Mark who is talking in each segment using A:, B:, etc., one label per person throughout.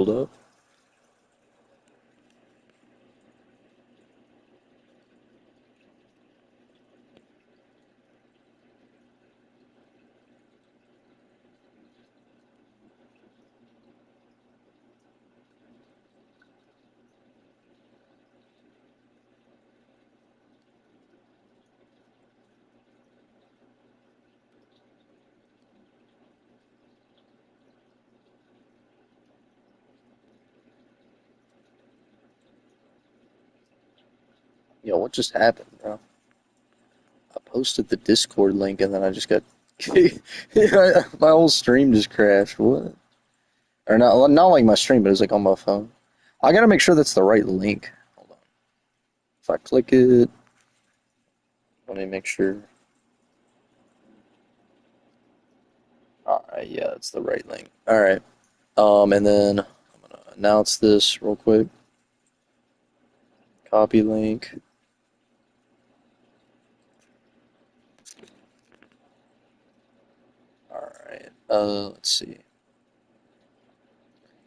A: Hold up. Yo, what just happened, bro? I posted the Discord link and then I just got my whole stream just crashed. What? Or not like my stream, but it's like on my phone. I gotta make sure that's the right link. Hold on. If I click it, let me make sure. Alright, yeah, it's the right link. Alright. And then I'm gonna announce this real quick. Copy link. Alright. Let's see.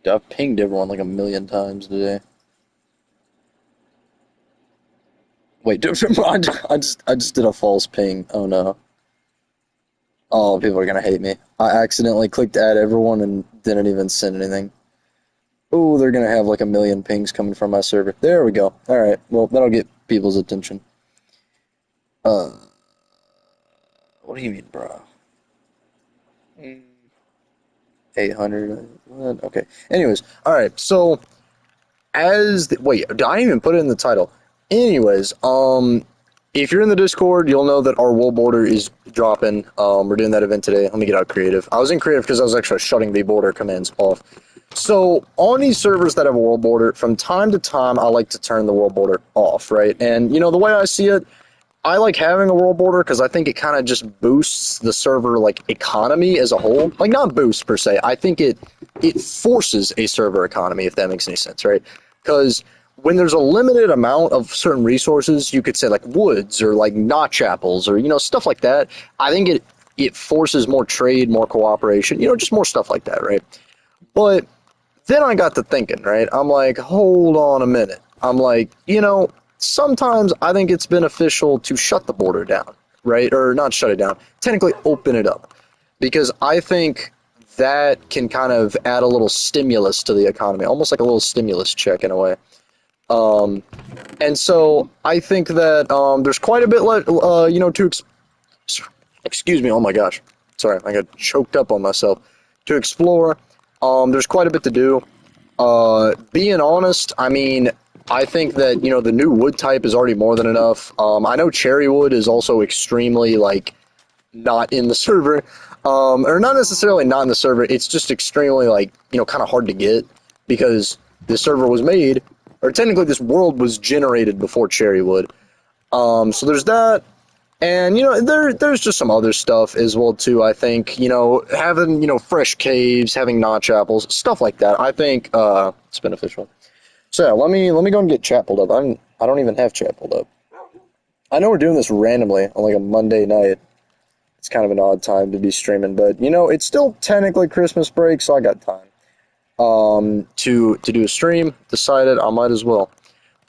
A: Dude, I've pinged everyone like a million times today. Wait, dude, I just did a false ping. Oh no. Oh, people are gonna hate me. I accidentally clicked add everyone and didn't even send anything. Oh, they're gonna have like a million pings coming from my server. There we go. Alright, well, that'll get people's attention. Uh, what do you mean, bro? 800. What? Okay. Anyways, alright, so wait, did I even put it in the title? Anyways, if you're in the Discord, you'll know that our world border is dropping. We're doing that event today. Let me get out creative. I was in creative because I was actually shutting the border commands off. So on these servers that have a world border, from time to time, I like to turn the world border off, right? And the way I see it, I like having a world border because I think it kind of just boosts the server like economy as a whole. Like not boost per se. I think it forces a server economy, if that makes any sense, right? Because when there's a limited amount of certain resources, you could say like woods or like notch apples or stuff like that. I think it forces more trade, more cooperation, just more stuff like that, right? But then I got to thinking, right? I'm like, hold on a minute. I'm like, sometimes I think it's beneficial to shut the border down, right? Or not shut it down, technically open it up. Because I think that can kind of add a little stimulus to the economy, almost like a little stimulus check in a way. Um, and so I think that there's quite a bit, excuse me, oh my gosh. Sorry, I got choked up on myself. To explore, there's quite a bit to do. Being honest, I mean, I think that, the new wood type is already more than enough. I know cherry wood is also extremely, like, not in the server. Or not necessarily not in the server, it's just extremely, like, kind of hard to get because this server was made, or technically this world was generated before cherry wood. So there's that. And there's just some other stuff as well too. I think having fresh caves, having notch apples, stuff like that. I think it's beneficial. So yeah, let me go and get chat pulled up. I don't even have chat pulled up. I know we're doing this randomly on like a Monday night. It's kind of an odd time to be streaming, but it's still technically Christmas break, so I got time. To do a stream. Decided I might as well.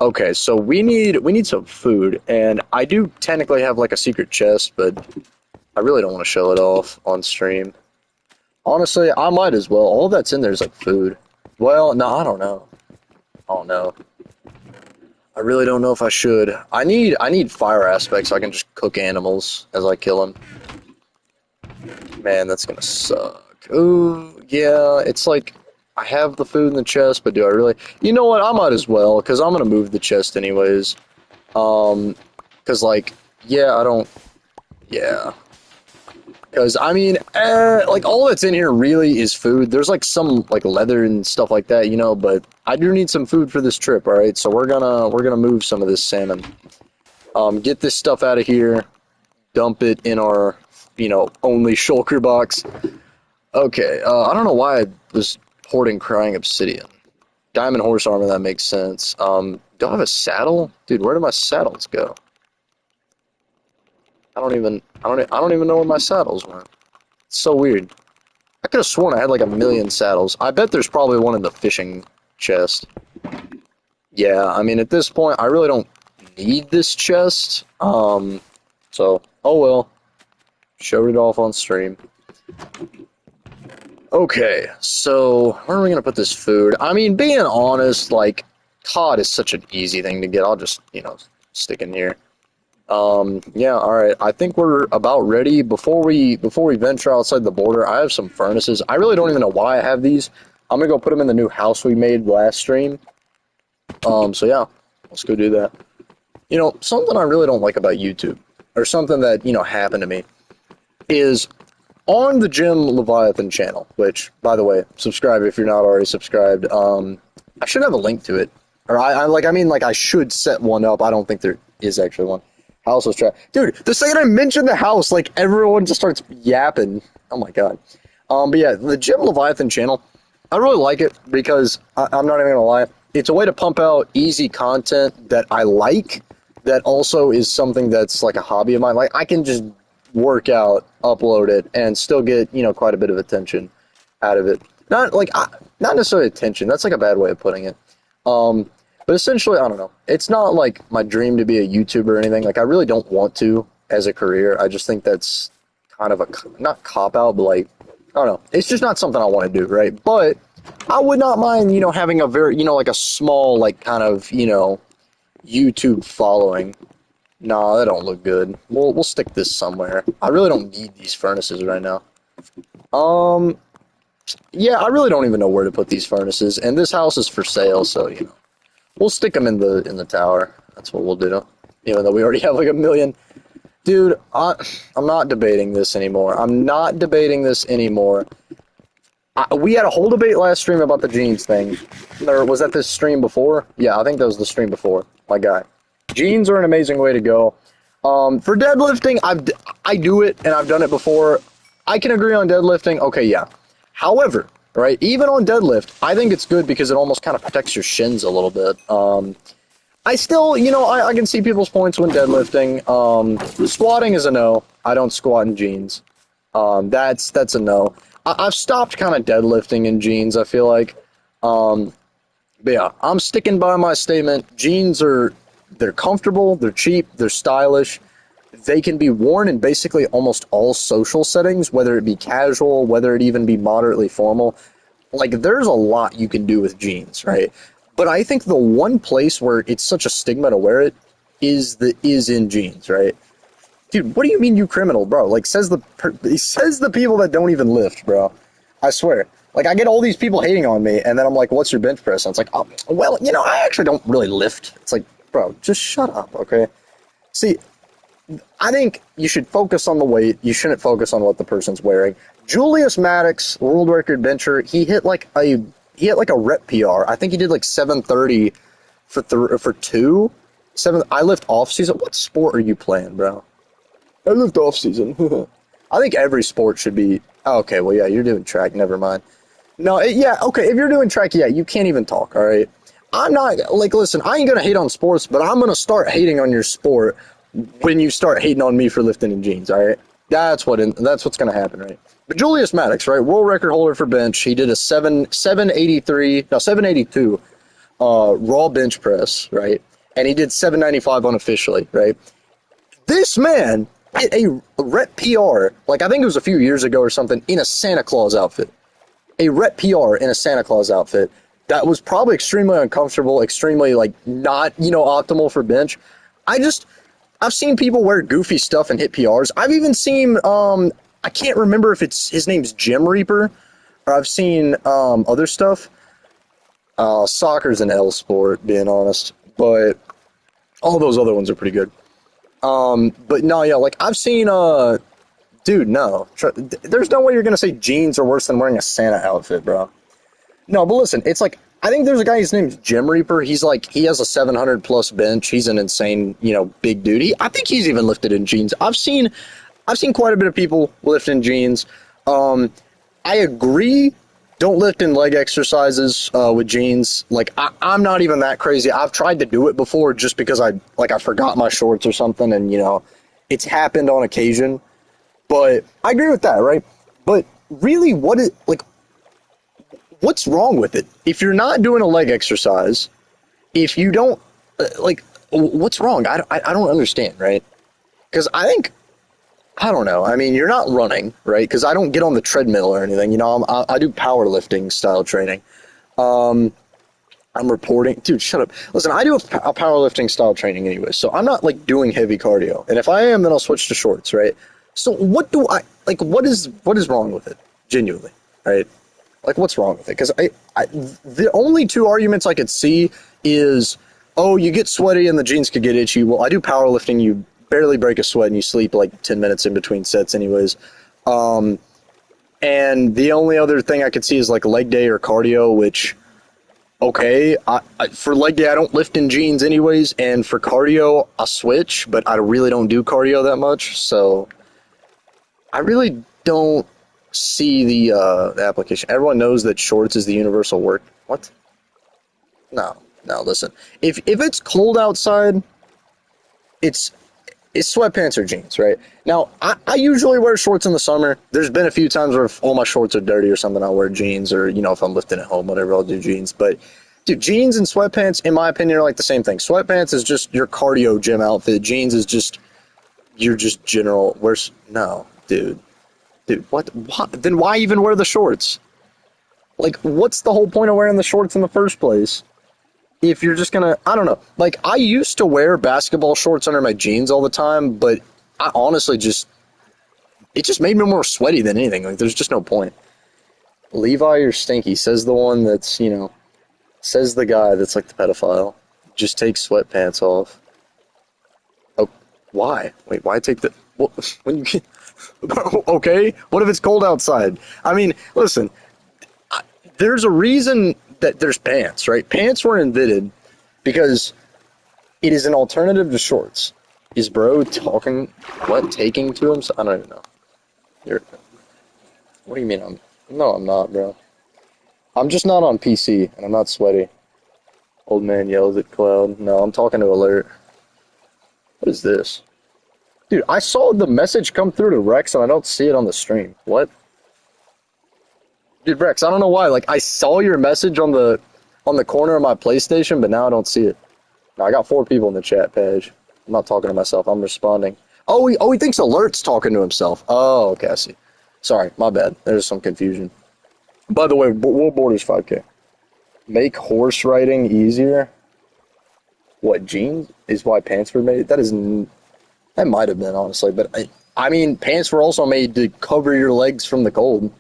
A: Okay, so we need some food, and I do technically have like a secret chest, but I really don't want to show it off on stream. Honestly, I might as well. All that's in there is like food. Well, no, I don't know. I don't know. I really don't know if I should. I need fire aspects so I can just cook animals as I kill them. Man, that's gonna suck. Ooh, yeah, it's like I have the food in the chest, but do I really? You know what? I might as well, because I'm gonna move the chest anyways. Because like, yeah, I don't. Yeah, because I mean, like all that's in here really is food. There's like some like leather and stuff like that, but I do need some food for this trip. All right, so we're gonna move some of this salmon. Get this stuff out of here. Dump it in our, only shulker box. Okay, I don't know why I was hoarding crying obsidian. Diamond horse armor, that makes sense. Do I have a saddle? Dude, where do my saddles go? I don't even know where my saddles went. It's so weird. I could have sworn I had like a million saddles. I bet there's probably one in the fishing chest. Yeah, I mean, at this point, I really don't need this chest. So, oh well. Showed it off on stream. Okay, so where are we gonna put this food? I mean, being honest, like, cod is such an easy thing to get. I'll just, stick in here. Yeah, alright. I think we're about ready. Before we venture outside the border, I have some furnaces. I really don't even know why I have these. I'm gonna go put them in the new house we made last stream. So yeah, let's go do that. Something I really don't like about YouTube, or something that, happened to me, is on the Jim Leviathan channel, which, by the way, subscribe if you're not already subscribed. I should have a link to it. Or I should set one up. I don't think there is actually one. House was trash. Dude, the second I mention the house, like, everyone just starts yapping. Oh my god. But yeah, the Jim Leviathan channel, I really like it because, I'm not even gonna lie, it's a way to pump out easy content that I like, that also is something that's like a hobby of mine. Like, I can just work out, upload it, and still get, quite a bit of attention out of it. Not necessarily attention, that's like a bad way of putting it. But essentially, I don't know. It's not like my dream to be a YouTuber or anything. Like, I really don't want to as a career. I just think that's kind of not cop-out, but like, I don't know. It's just not something I want to do, right? But I would not mind, having a very, like a small, like, kind of, YouTube following. Nah, that don't look good. We'll stick this somewhere. I really don't need these furnaces right now. Yeah, I really don't even know where to put these furnaces, and this house is for sale, so, we'll stick them in the tower. That's what we'll do. Even though we already have like a million. Dude, I'm not debating this anymore. I'm not debating this anymore. We had a whole debate last stream about the jeans thing. Or was that this stream before? Yeah, I think that was the stream before. My guy. Jeans are an amazing way to go. For deadlifting, I do it, and I've done it before. I can agree on deadlifting. Okay, yeah. However, right, even on deadlift, I think it's good because it almost kind of protects your shins a little bit. I still, I can see people's points when deadlifting. Squatting is a no. I don't squat in jeans. That's a no. I've stopped kind of deadlifting in jeans, I feel like. But yeah, I'm sticking by my statement. Jeans they're comfortable, they're cheap, they're stylish. They can be worn in basically almost all social settings, whether it be casual, whether it even be moderately formal. Like, there's a lot you can do with jeans, right? But I think the one place where it's such a stigma to wear it is in jeans, right? Dude, what do you mean, you criminal, bro? Like, says the people that don't even lift, bro. I swear. Like, I get all these people hating on me, and then I'm like, what's your bench press? And it's like, oh, well, I actually don't really lift. It's like, bro, just shut up, okay? See, I think you should focus on the weight. You shouldn't focus on what the person's wearing. Julius Maddox, world record bencher, he hit like a rep PR. I think he did like 730 for two. I lift off season. What sport are you playing, bro? I lift off season. I think every sport should be. Oh, okay, well, yeah, you're doing track. Never mind. No, yeah, okay. If you're doing track, yeah, you can't even talk. All right. I'm not like, listen. I ain't gonna hate on sports, but I'm gonna start hating on your sport when you start hating on me for lifting in jeans. All right. That's what's gonna happen, right? But Julius Maddox, right, world record holder for bench. He did a 782 raw bench press, right? And he did 795 unofficially, right? This man hit a rep PR, like I think it was a few years ago or something, in a Santa Claus outfit. A rep PR in a Santa Claus outfit that was probably extremely uncomfortable, extremely like not, optimal for bench. I've seen people wear goofy stuff and hit PRs. I've even seen, I can't remember if his name's Gem Reaper, or I've seen other stuff. Soccer's an L sport, being honest, but all those other ones are pretty good. But no, yeah, like I've seen, dude, no, there's no way you're gonna say jeans are worse than wearing a Santa outfit, bro. No, but listen, it's like, I think there's a guy, his name's Gem Reaper. He has a 700 plus bench. He's an insane, big dude. I think he's even lifted in jeans. I've seen quite a bit of people lift in jeans. I agree. Don't lift in leg exercises with jeans. Like, I'm not even that crazy. I've tried to do it before just because I forgot my shorts or something, and it's happened on occasion. But I agree with that, right? But really, what's wrong with it? If you're not doing a leg exercise, if you don't, what's wrong? I don't understand, right? Because I don't know. I mean, you're not running, right? Because I don't get on the treadmill or anything. You know, I do powerlifting style training. I'm reporting, dude. Shut up. Listen, I do a powerlifting style training anyway, so I'm not like doing heavy cardio. And if I am, then I'll switch to shorts, right? So what do I like? What is wrong with it? Genuinely, right? Like, what's wrong with it? Because the only two arguments I could see is, oh, you get sweaty and the jeans could get itchy. Well, I do powerlifting. You barely break a sweat and you sleep like 10 minutes in between sets, anyways. And the only other thing I could see is like leg day or cardio, which, okay, for leg day, I don't lift in jeans anyways. And for cardio, I switch, but I really don't do cardio that much. So I really don't see the application. Everyone knows that shorts is the universal work. What? No, no. Listen, if it's cold outside, it's sweatpants or jeans, right? Now, I usually wear shorts in the summer. There's been a few times where if all my shorts are dirty or something, I'll wear jeans, or you know, if I'm lifting at home, whatever, I'll do jeans. But dude, jeans and sweatpants, in my opinion, are like the same thing. Sweatpants is just your cardio gym outfit. Jeans is just your just general. No, dude. Dude, what? Then why even wear the shorts? Like, what's the whole point of wearing the shorts in the first place? If you're just gonna, I don't know. Like, I used to wear basketball shorts under my jeans all the time, but I honestly it just made me more sweaty than anything. Like, there's just no point. Levi, you're stinky, says the one that's, says the guy that's like the pedophile. Just take sweatpants off. Oh, why? Wait, why take the, when you get, okay, what if it's cold outside? I mean, listen, there's a reason that there's pants, right? Pants were invented because it is an alternative to shorts. Is bro taking to him? I don't even know. What do you mean no, I'm not, bro. I'm just not on PC, and I'm not sweaty. Old man yells at cloud. No, I'm talking to alert. What is this? Dude, I saw the message come through to Rex, and I don't see it on the stream. What? Dude, Rex, I don't know why. Like, I saw your message on the corner of my PlayStation, but now I don't see it. Now, I got 4 people in the chat page. I'm not talking to myself. I'm responding. Oh, he thinks Alert's talking to himself. Oh, okay, I see. Sorry, my bad. There's some confusion. By the way, World Borders 5K. Make horse riding easier? What, jeans is why pants were made? That might have been, honestly. But, I mean, pants were also made to cover your legs from the cold.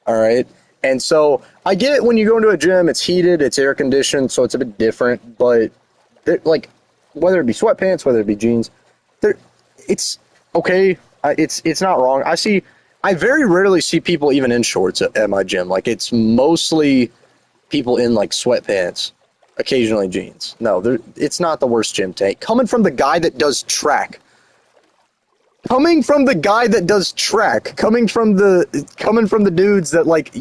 A: All right. And so I get it when you go into a gym, it's heated, it's air conditioned, so it's a bit different. But like, whether it be sweatpants, whether it be jeans, it's okay. It's not wrong. I very rarely see people even in shorts at my gym. Like, it's mostly people in like sweatpants, occasionally jeans. No, it's not the worst gym tank. Coming from the guy that does track. Coming from the dudes that like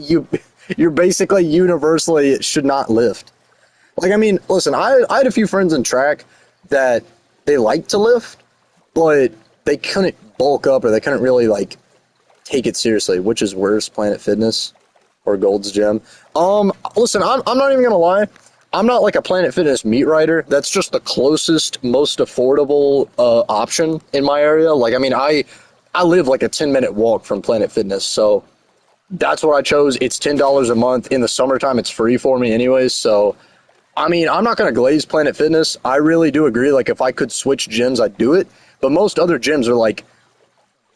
A: you're basically universally should not lift. Like, I mean, listen, I had a few friends in track that they liked to lift, but they couldn't bulk up or they couldn't really like take it seriously, which is worse, Planet Fitness or Gold's Gym. Listen, I'm not even gonna lie. I'm not like a Planet Fitness meat rider. That's just the closest, most affordable option in my area. Like, I mean, I live like a 10-minute walk from Planet Fitness, so that's what I chose. It's $10 a month. In the summertime, it's free for me anyways. So, I mean, I'm not going to glaze Planet Fitness. I really do agree. Like, if I could switch gyms, I'd do it. But most other gyms are like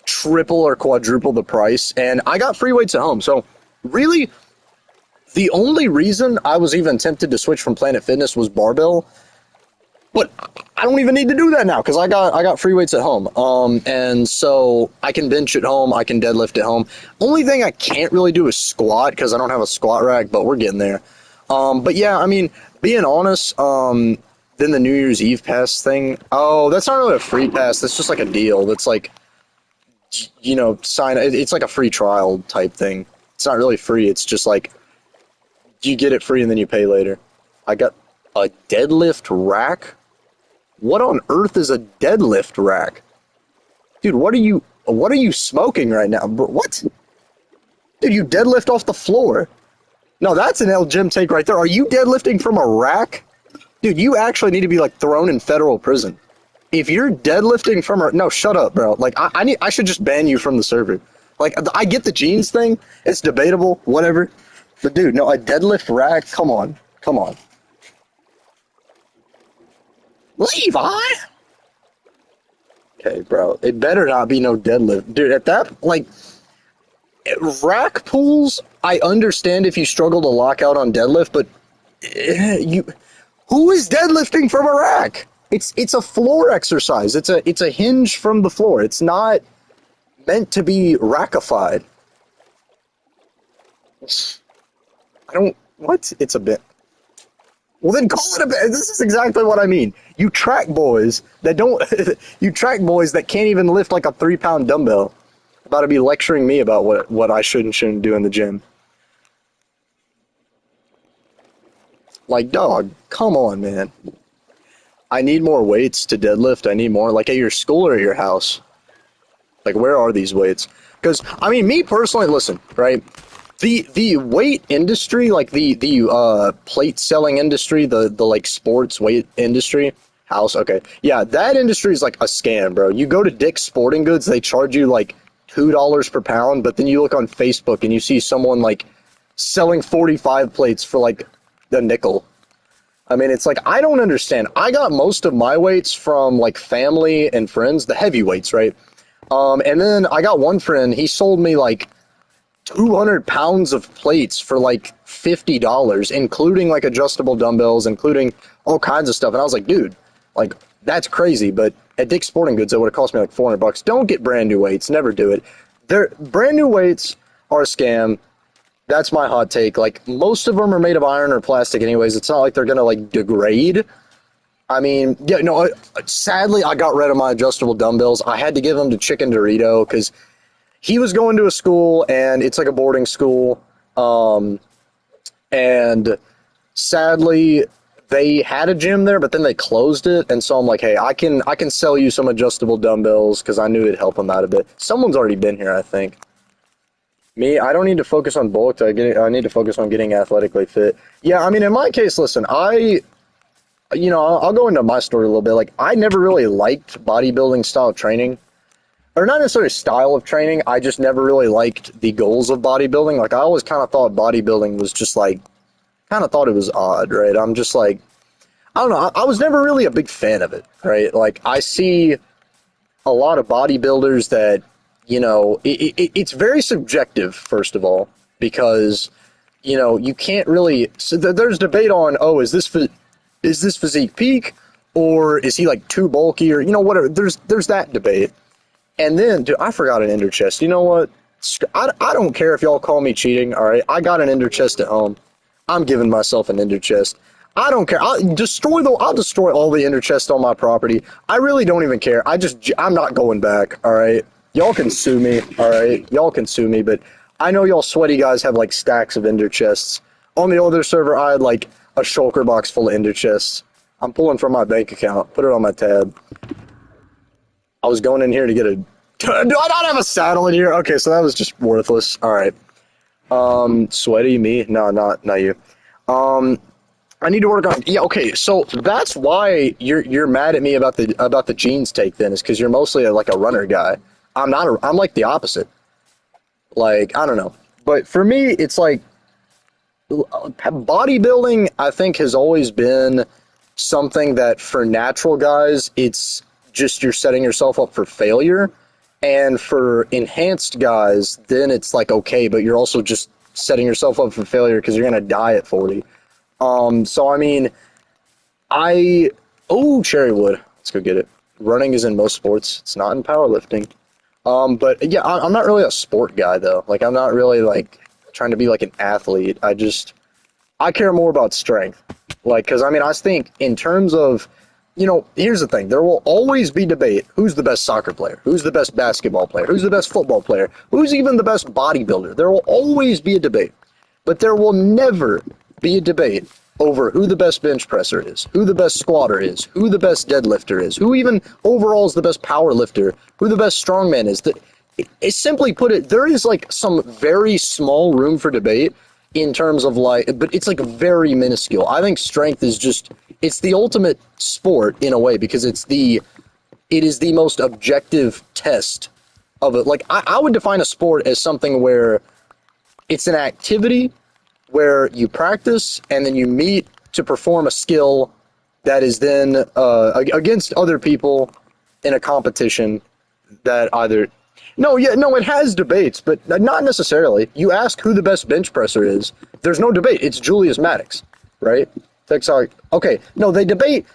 A: triple or quadruple the price. And I got free weights at home. So, really, the only reason I was even tempted to switch from Planet Fitness was barbell, but I don't even need to do that now because I got free weights at home. And so I can bench at home, I can deadlift at home. Only thing I can't really do is squat because I don't have a squat rack, but we're getting there. But yeah, I mean, being honest, then the New Year's Eve pass thing. Oh, that's not really a free pass. That's just like a deal. That's like, it's like a free trial type thing. It's not really free. It's just like, you get it free and then you pay later. I got a deadlift rack? What on earth is a deadlift rack? Dude, what are you smoking right now? What? Dude, you deadlift off the floor. No, that's an L gym take right there. Are you deadlifting from a rack? Dude, you actually need to be like thrown in federal prison. If you're deadlifting from a no, shut up, bro. Like I should just ban you from the server. Like I get the jeans thing, it's debatable, whatever. But dude, no, a deadlift rack, come on. Come on. Levi? Okay, bro. It better not be no deadlift. Dude, at that like rack pulls, I understand if you struggle to lock out on deadlift, but you who is deadlifting from a rack? It's a floor exercise. It's a hinge from the floor. It's not meant to be rackified. I don't what? It's a bit. Well then call it a bit. This is exactly what I mean. You track boys that don't you track boys that can't even lift like a 3-pound dumbbell. About to be lecturing me about what I should and shouldn't do in the gym. Like, dog, come on, man. I need more weights to deadlift. I need more, like, at your school or your house. Like, where are these weights? Because, I mean, me personally, listen, right? The weight industry, like the plate selling industry, the like sports weight industry, house, okay. Yeah, that industry is like a scam, bro. You go to Dick's Sporting Goods, they charge you like $2 per pound, but then you look on Facebook and you see someone like selling 45 plates for like a nickel. I mean, it's like, I don't understand. I got most of my weights from like family and friends, the heavyweights, right? And then I got one friend, he sold me like 200 pounds of plates for like $50, including like adjustable dumbbells, including all kinds of stuff. And I was like, dude, like, that's crazy. But at Dick's Sporting Goods, it would have cost me like $400. Don't get brand new weights. Never do it. Brand new weights are a scam. That's my hot take. Like, most of them are made of iron or plastic anyways. It's not like they're going to like degrade. I mean, yeah, no, sadly, I got rid of my adjustable dumbbells. I had to give them to Chicken Dorito because he was going to a school and it's like a boarding school. And sadly, they had a gym there, but then they closed it. And so I'm like, hey, I can sell you some adjustable dumbbells because I knew it'd help them out a bit. Someone's already been here, I think. Me, I don't need to focus on bulk. I need to focus on getting athletically fit. Yeah, I mean, in my case, listen, I'll go into my story a little bit. Like, I never really liked bodybuilding style training. Or not necessarily style of training, I just never really liked the goals of bodybuilding. Like, I always kind of thought bodybuilding was just like, kind of thought it was odd, right? I'm just like, I don't know, I was never really a big fan of it, right? Like, I see a lot of bodybuilders that, you know, it's very subjective, first of all, because, you know, you can't really, so there's debate on, oh, is this physique peak, or is he like too bulky, or, you know, whatever, there's that debate. And then, dude, I forgot an ender chest. You know what? I don't care if y'all call me cheating, all right? I got an ender chest at home. I'm giving myself an ender chest. I don't care. I'll destroy all the ender chests on my property. I really don't even care. I'm not going back, all right? Y'all can sue me, all right? Y'all can sue me, but I know y'all sweaty guys have, like, stacks of ender chests. On the other server, I had, like, a shulker box full of ender chests. I'm pulling from my bank account. Put it on my tab. I was going in here to get a... Do I not have a saddle in here? Okay, so that was just worthless. All right. Sweaty me? No, not you. I need to work on... Yeah, okay, so that's why you're mad at me about the jeans take then, is because you're mostly like a runner guy. I'm not. I'm like the opposite. Like, I don't know. But for me, it's like... bodybuilding, I think, has always been something that for natural guys, it's just you're setting yourself up for failure. And for enhanced guys, then it's like, okay, but you're also just setting yourself up for failure because you're going to die at 40. So, I mean, Cherrywood. Let's go get it. Running is in most sports. It's not in powerlifting. But yeah, I'm not really a sport guy though. Like, I'm not really like trying to be like an athlete. I care more about strength. Like, cause I mean, I think in terms of, you know, here's the thing. There will always be debate. Who's the best soccer player? Who's the best basketball player? Who's the best football player? Who's even the best bodybuilder? There will always be a debate. But there will never be a debate over who the best bench presser is, who the best squatter is, who the best deadlifter is, who even overall is the best power lifter, who the best strongman is. It's simply put it, there is like some very small room for debate in terms of like, but it's like very minuscule. I think strength is just, it's the ultimate sport in a way because it is the most objective test of it. Like I would define a sport as something where it's an activity where you practice and then you meet to perform a skill that is then against other people in a competition that either no, yeah, no, it has debates, but not necessarily. You ask who the best bench presser is. There's no debate. It's Julius Maddox, right? Sorry. Okay, no, they debate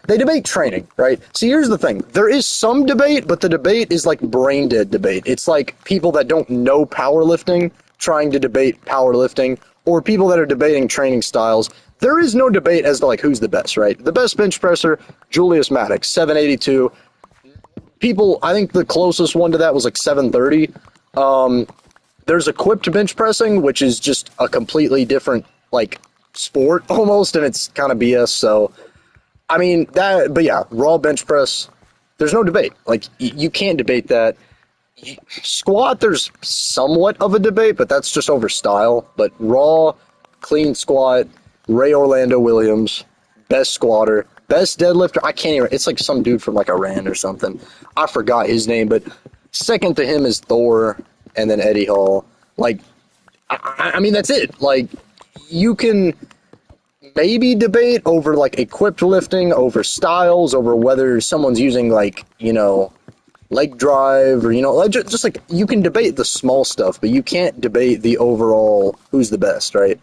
A: training, right? See, here's the thing. There is some debate, but the debate is like brain dead debate. It's like people that don't know powerlifting trying to debate powerlifting, or people that are debating training styles. There is no debate as to like who's the best, right? The best bench presser, Julius Maddox, 782. People, I think the closest one to that was like 730. There's equipped bench pressing, which is just a completely different like sport almost, and it's kind of BS. So, I mean that, but yeah, raw bench press. There's no debate. Like you can't debate that. Squat, there's somewhat of a debate, but that's just over style. But raw, clean squat, Ray Orlando Williams, best squatter, best deadlifter. I can't even. It's like some dude from like Iran or something. I forgot his name, but second to him is Thor, and then Eddie Hall. Like, I mean, that's it. Like, you can maybe debate over like equipped lifting, over styles, over whether someone's using like leg drive or like just like you can debate the small stuff, but you can't debate the overall who's the best, right?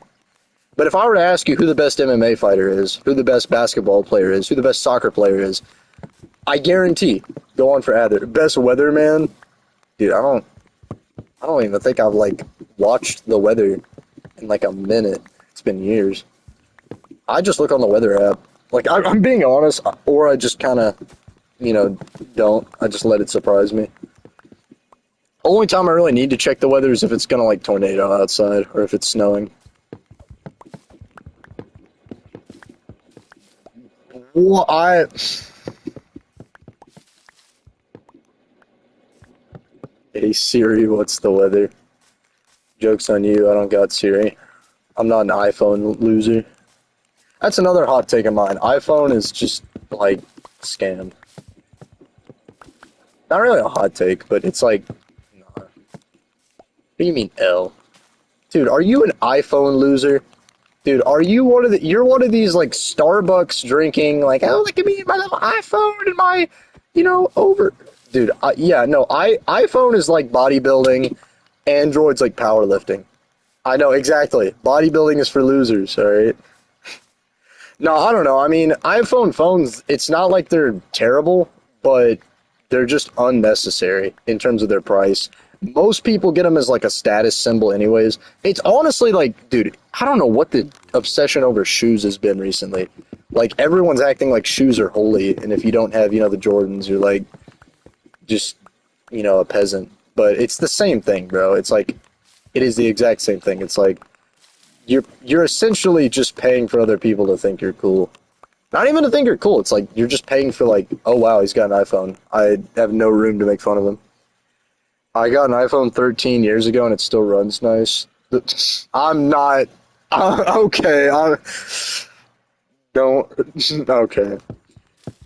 A: But if I were to ask you who the best MMA fighter is, who the best basketball player is, who the best soccer player is, I guarantee, go on for either. Best weatherman, dude, I don't even think I've like watched the weather in like a minute. It's been years. I just look on the weather app. Like I'm being honest, or I just kind of, don't. I just let it surprise me. Only time I really need to check the weather is if it's gonna like tornado outside or if it's snowing. Well, Hey Siri, what's the weather? Joke's on you, I don't got Siri. I'm not an iPhone loser. That's another hot take of mine. iPhone is just, like, scammed. Not really a hot take, but it's like, nah. What do you mean L? Dude, are you an iPhone loser? Dude, are you you're one of these, like, Starbucks drinking, like, oh, look at me, my little iPhone and my, over... Dude, yeah, no, iPhone is like bodybuilding, Android's like powerlifting. I know, exactly. Bodybuilding is for losers, alright? No, I don't know. I mean, iPhone phones, it's not like they're terrible, but they're just unnecessary in terms of their price. Most people get them as like a status symbol anyways. It's honestly like, dude, I don't know what the obsession over shoes has been recently. Like, everyone's acting like shoes are holy, and if you don't have, the Jordans, you're like, just, a peasant. But it's the same thing, bro. It's like, it is the exact same thing. It's like, you're essentially just paying for other people to think you're cool. Not even to think you're cool. It's like, you're just paying for like, oh wow, he's got an iPhone. I have no room to make fun of him. I got an iPhone 13 years ago and it still runs nice. I'm not, okay, don't, okay.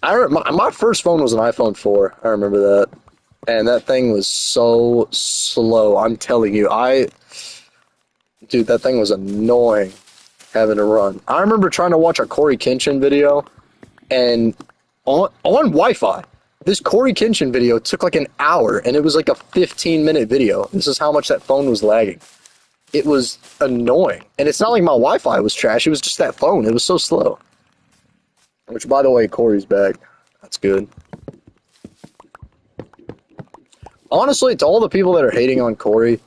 A: My first phone was an iPhone 4. I remember that. And that thing was so slow. I'm telling you, dude, that thing was annoying having to run. I remember trying to watch a Corey Kenshin video, and on Wi-Fi, this Corey Kenshin video took like an hour, and it was like a 15-minute video. This is how much that phone was lagging. It was annoying. And it's not like my Wi-Fi was trash. It was just that phone. It was so slow. Which, by the way, Corey's back. That's good. Honestly, to all the people that are hating on Corey,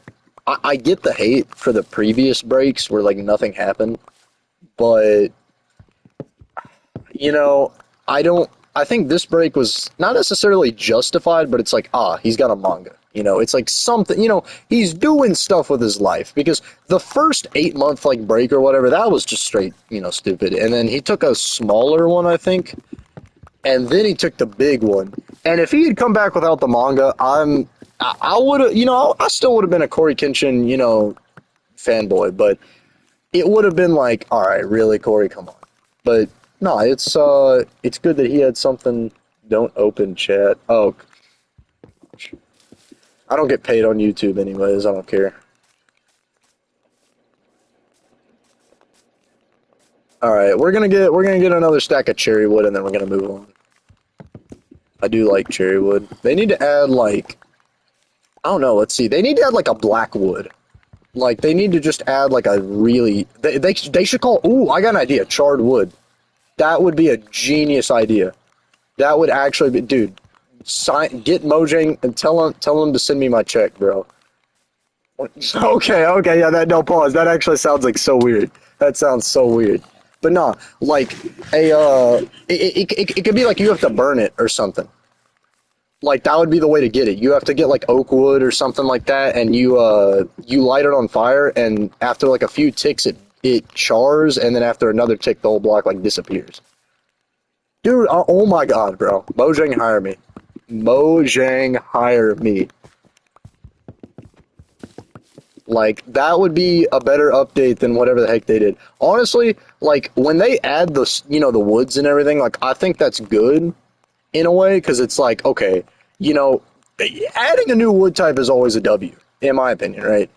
A: I get the hate for the previous breaks where, like, nothing happened. But, I think this break was not necessarily justified, but it's like, he's got a manga. It's like something, he's doing stuff with his life. Because the first 8-month, like, break or whatever, that was just straight, stupid. And then he took a smaller one, I think. And then he took the big one. And if he had come back without the manga, I would have, I still would have been a Corey Kinshin, fanboy, but it would have been like, all right, really, Corey, come on. But no, it's good that he had something. Don't open chat. Oh, I don't get paid on YouTube anyways. I don't care. All right, we're gonna get another stack of cherry wood, and then we're gonna move on. I do like cherry wood. They need to add like, I don't know. Let's see. They need to add like a black wood. Like they need to just add like a really. They should call. Ooh, I got an idea. Charred wood. That would be a genius idea. That would actually be, dude. Get Mojang and tell him to send me my check, bro. Okay, yeah. That no pause. That actually sounds like so weird. That sounds so weird. But nah, like it could be like you have to burn it or something. Like that would be the way to get it. You have to get like oak wood or something like that, and you light it on fire, and after like a few ticks, it chars, and then after another tick, the whole block like disappears. Dude, oh my god, bro, Mojang hire me. Mojang hire me. Like that would be a better update than whatever the heck they did. Honestly, like when they add the woods and everything, like I think that's good in a way because it's like okay, you know, adding a new wood type is always a W in my opinion, right?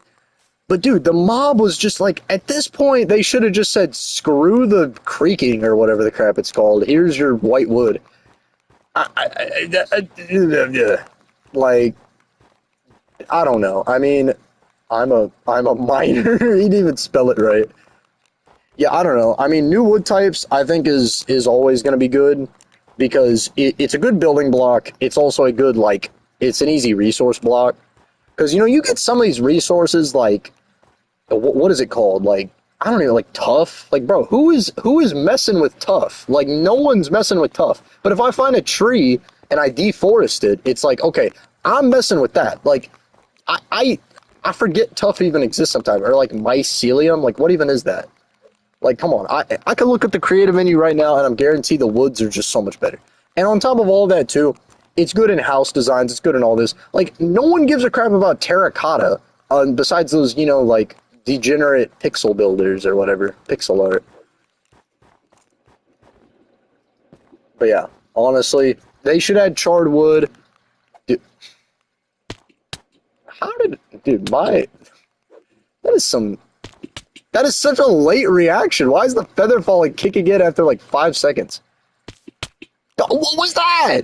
A: But dude, the mob was just like at this point they should have just said screw the creaking or whatever the crap it's called. Here's your white wood. Like I don't know. I mean, I'm a minor. He didn't even spell it right. Yeah, I don't know. I mean, new wood types I think is always going to be good because it's a good building block. It's also a good like it's an easy resource block because you get some of these resources like what is it called? Like I don't know, like tough. Like bro, who is messing with tough? Like no one's messing with tough. But if I find a tree and I deforest it, it's like okay, I'm messing with that. Like I I, I forget tough even exists sometimes or like mycelium. Like what even is that? Like, come on. I can look at the creative menu right now, and I'm guaranteed the woods are just so much better. And on top of all that, too, it's good in house designs. It's good in all this. Like, no one gives a crap about terracotta besides those, like degenerate pixel builders or whatever, pixel art. But yeah, honestly, they should add charred wood. Dude, dude, that is some, that is such a late reaction. Why is the feather falling kicking in after like 5 seconds? What was that?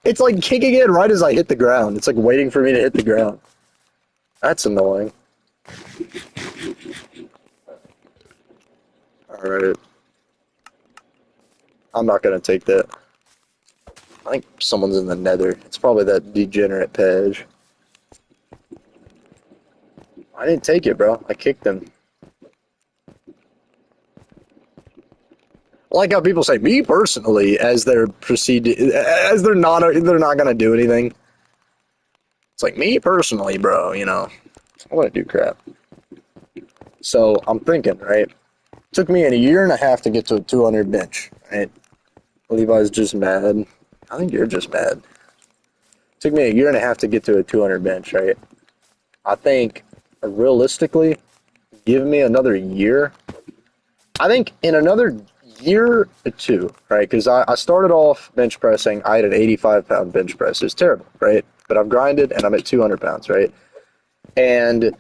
A: It's like kicking in right as I hit the ground. It's like waiting for me to hit the ground. That's annoying. Alright. I'm not gonna take that. I think someone's in the nether. It's probably that degenerate page. I didn't take it, bro. I kicked him. I like how people say me personally as as they're not gonna do anything. It's like me personally, bro, I'm gonna do crap. So I'm thinking, right? Took me a year and a half to get to a 200 bench, right? Levi's just mad. I think you're just mad. Took me a year and a half to get to a 200 bench, right? I think realistically, give me another year. I think in another year or two, right? Because I started off bench pressing. I had an 85-pound bench press. It's terrible, right? But I've grinded and I'm at 200 pounds, right? And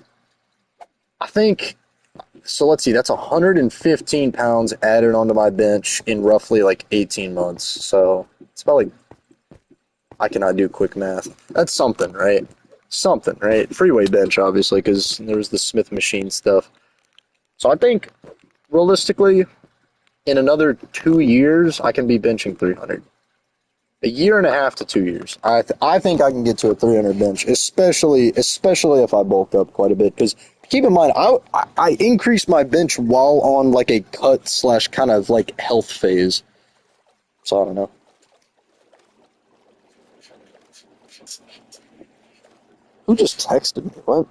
A: I think so. Let's see. That's 115 pounds added onto my bench in roughly like 18 months. So it's about like I cannot do quick math. That's something, right? Something, right? Freeway bench, obviously, because there was the Smith machine stuff. So I think realistically, in another 2 years, I can be benching 300. A year and a half to 2 years. I think I can get to a 300 bench, especially if I bulked up quite a bit. Because keep in mind, I increased my bench while on like a cut slash kind of like health phase. So I don't know. Who just texted me? What?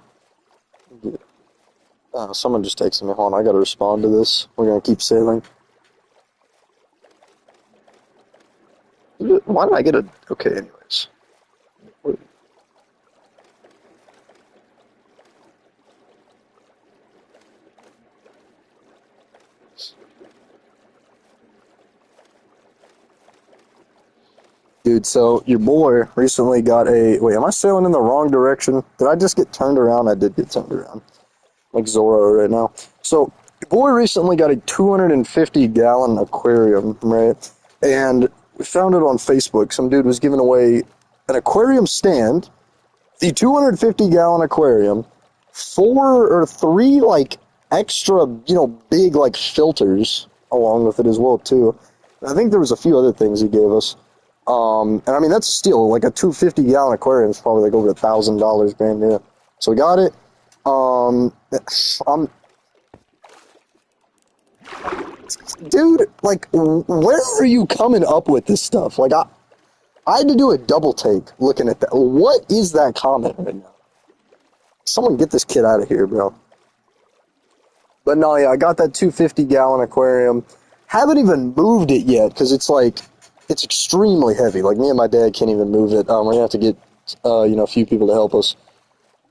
A: Oh, someone just texted me. Hold on, I gotta respond to this. We're gonna keep sailing. Why did I get a... Okay, anyways. Dude, so your boy recently got a. Wait, am I sailing in the wrong direction? Did I just get turned around? I did get turned around. Like Zorro right now. So, your boy recently got a 250-gallon aquarium, right? And we found it on Facebook. Some dude was giving away an aquarium stand, the 250-gallon aquarium, four or three, like, extra, big, like, filters along with it as well, too. I think there was a few other things he gave us. And I mean, that's still, like, a 250-gallon aquarium is probably, like, over $1,000 brand new. So we got it. I'm, dude, like, where are you coming up with this stuff? Like, I had to do a double take looking at that. What is that comment right now? Someone get this kid out of here, bro. But no, yeah, I got that 250-gallon aquarium. Haven't even moved it yet because it's like, it's extremely heavy. Like, me and my dad can't even move it. We're going to have to get, a few people to help us.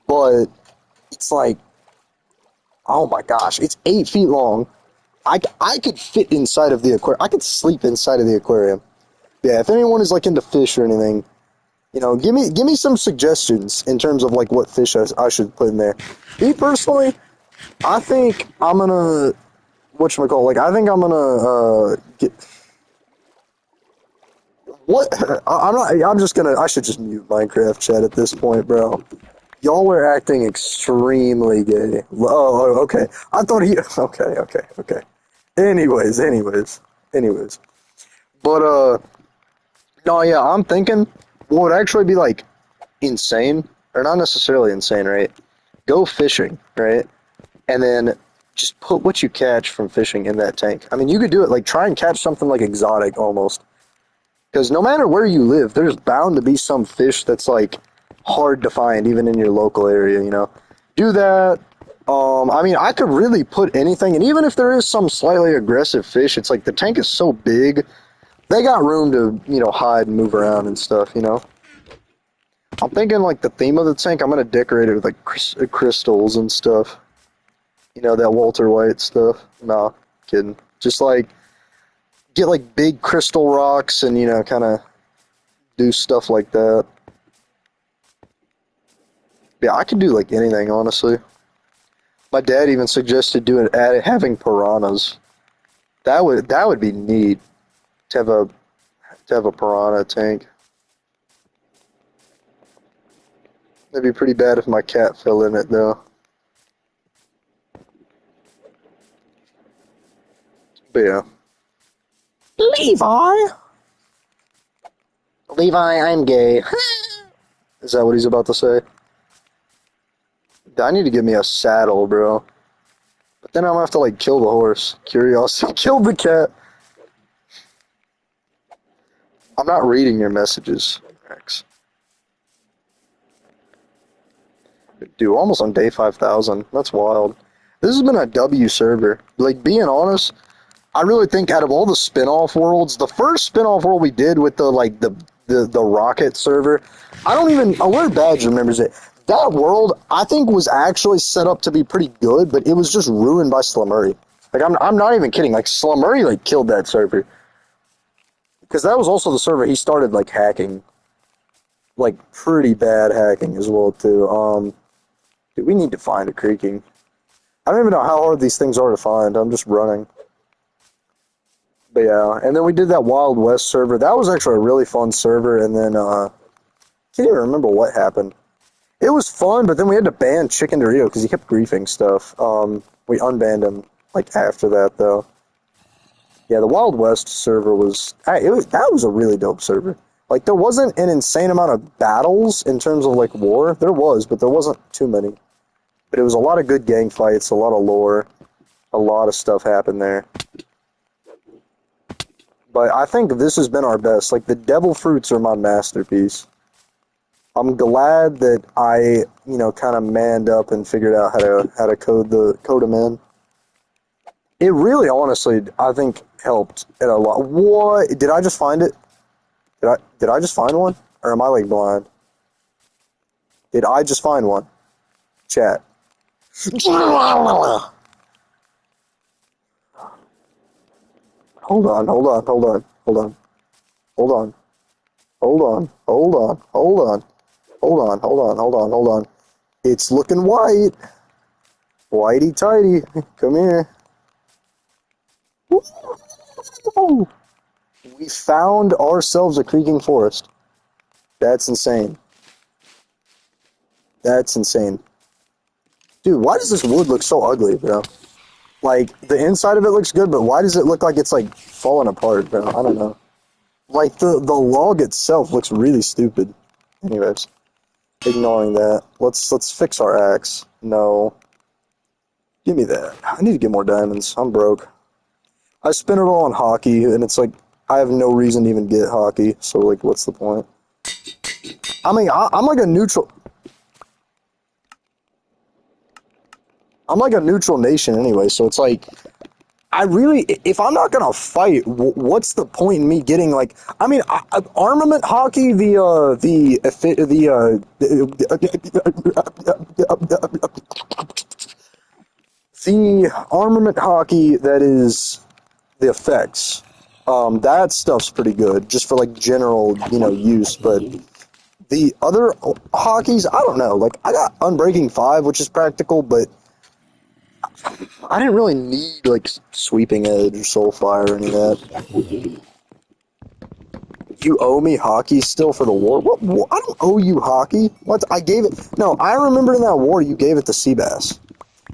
A: But it's like, oh my gosh, it's 8 feet long. I could fit inside of the aquarium. I could sleep inside of the aquarium. Yeah, if anyone is like into fish or anything, give me some suggestions in terms of like what fish I should put in there. Me personally, I think I'm gonna whatchamacallit, like I think I'm gonna get what I'm not I'm just gonna I should just mute Minecraft chat at this point, bro. Y'all are acting extremely gay. Oh, okay. I thought he okay. Anyways. But no, yeah, I'm thinking what would actually be like insane, or not necessarily insane, right? Go fishing, right? And then just put what you catch from fishing in that tank. I mean, you could do it, like try and catch something like exotic almost. Because no matter where you live, there's bound to be some fish that's like hard to find even in your local area, Do that. I mean, I could really put anything, and even if there is some slightly aggressive fish, it's like the tank is so big, they got room to, hide and move around and stuff. I'm thinking like the theme of the tank, I'm gonna decorate it with like crystals and stuff. That Walter White stuff. Nah, kidding. Just like get like big crystal rocks and kind of do stuff like that. Yeah, I could do like anything, honestly. My dad even suggested having piranhas. That would be neat to have a piranha tank. That'd be pretty bad if my cat fell in it though. But yeah. Levi, I'm gay. Is that what he's about to say? I need to get me a saddle, bro. But then I'm gonna have to like kill the horse. Curiosity killed the cat. I'm not reading your messages, Rex. Dude, almost on day 5,000. That's wild. This has been a W server. Like, being honest, I really think out of all the spin-off worlds, the first spin-off world we did with the rocket server, Alert Badge remembers it. That world, I think, was actually set up to be pretty good, but it was just ruined by Slumurry. Like, I'm not even kidding. Like, Slumurry, like, killed that server. Because that was also the server he started, like, hacking. Like, pretty bad hacking as well, too. Dude, we need to find a creaking. I don't even know how hard these things are to find. I'm just running. But yeah, and then we did that Wild West server. That was actually a really fun server, and then, can't even remember what happened. It was fun, but then we had to ban Chicken Dorito because he kept griefing stuff. We unbanned him, like, after that, though. Yeah, the Wild West server that was a really dope server. Like, there wasn't an insane amount of battles in terms of, like, war. There was, but there wasn't too many. But it was a lot of good gang fights, a lot of lore, a lot of stuff happened there. But I think this has been our best. Like, the Devil Fruits are my masterpiece. I'm glad that I, kind of manned up and figured out how to code them in. It really, honestly, I think helped it a lot. What? Did I just find it? Did I just find one? Or am I, like, blind? Did I just find one? Chat. Hold on. hold on, hold on, hold on, hold on, hold on, hold on, hold on. It's looking white. Whitey tighty. Come here. Woo! We found ourselves a creaking forest. That's insane. That's insane. Dude, why does this wood look so ugly, bro? Like, the inside of it looks good, but why does it look like it's, like, falling apart, bro? I don't know. Like, the log itself looks really stupid. Anyways, ignoring that. Let's fix our axe. No. Give me that. I need to get more diamonds. I'm broke. I spent it all on hockey, and it's like, I have no reason to even get hockey, so, like, what's the point? I mean, I'm like a neutral... I'm like a neutral nation anyway, so it's like, I really, if I'm not gonna fight, what's the point in me getting like? I mean, armament hockey, the armament hockey that is the effects. That stuff's pretty good, just for like general, use. But the other hockeys, I don't know. Like I got Unbreaking 5, which is practical, but I didn't really need, like, Sweeping Edge or Soulfire or any of that. You owe me hockey still for the war? What? I don't owe you hockey. What? I gave it... No, I remember in that war you gave it to Seabass.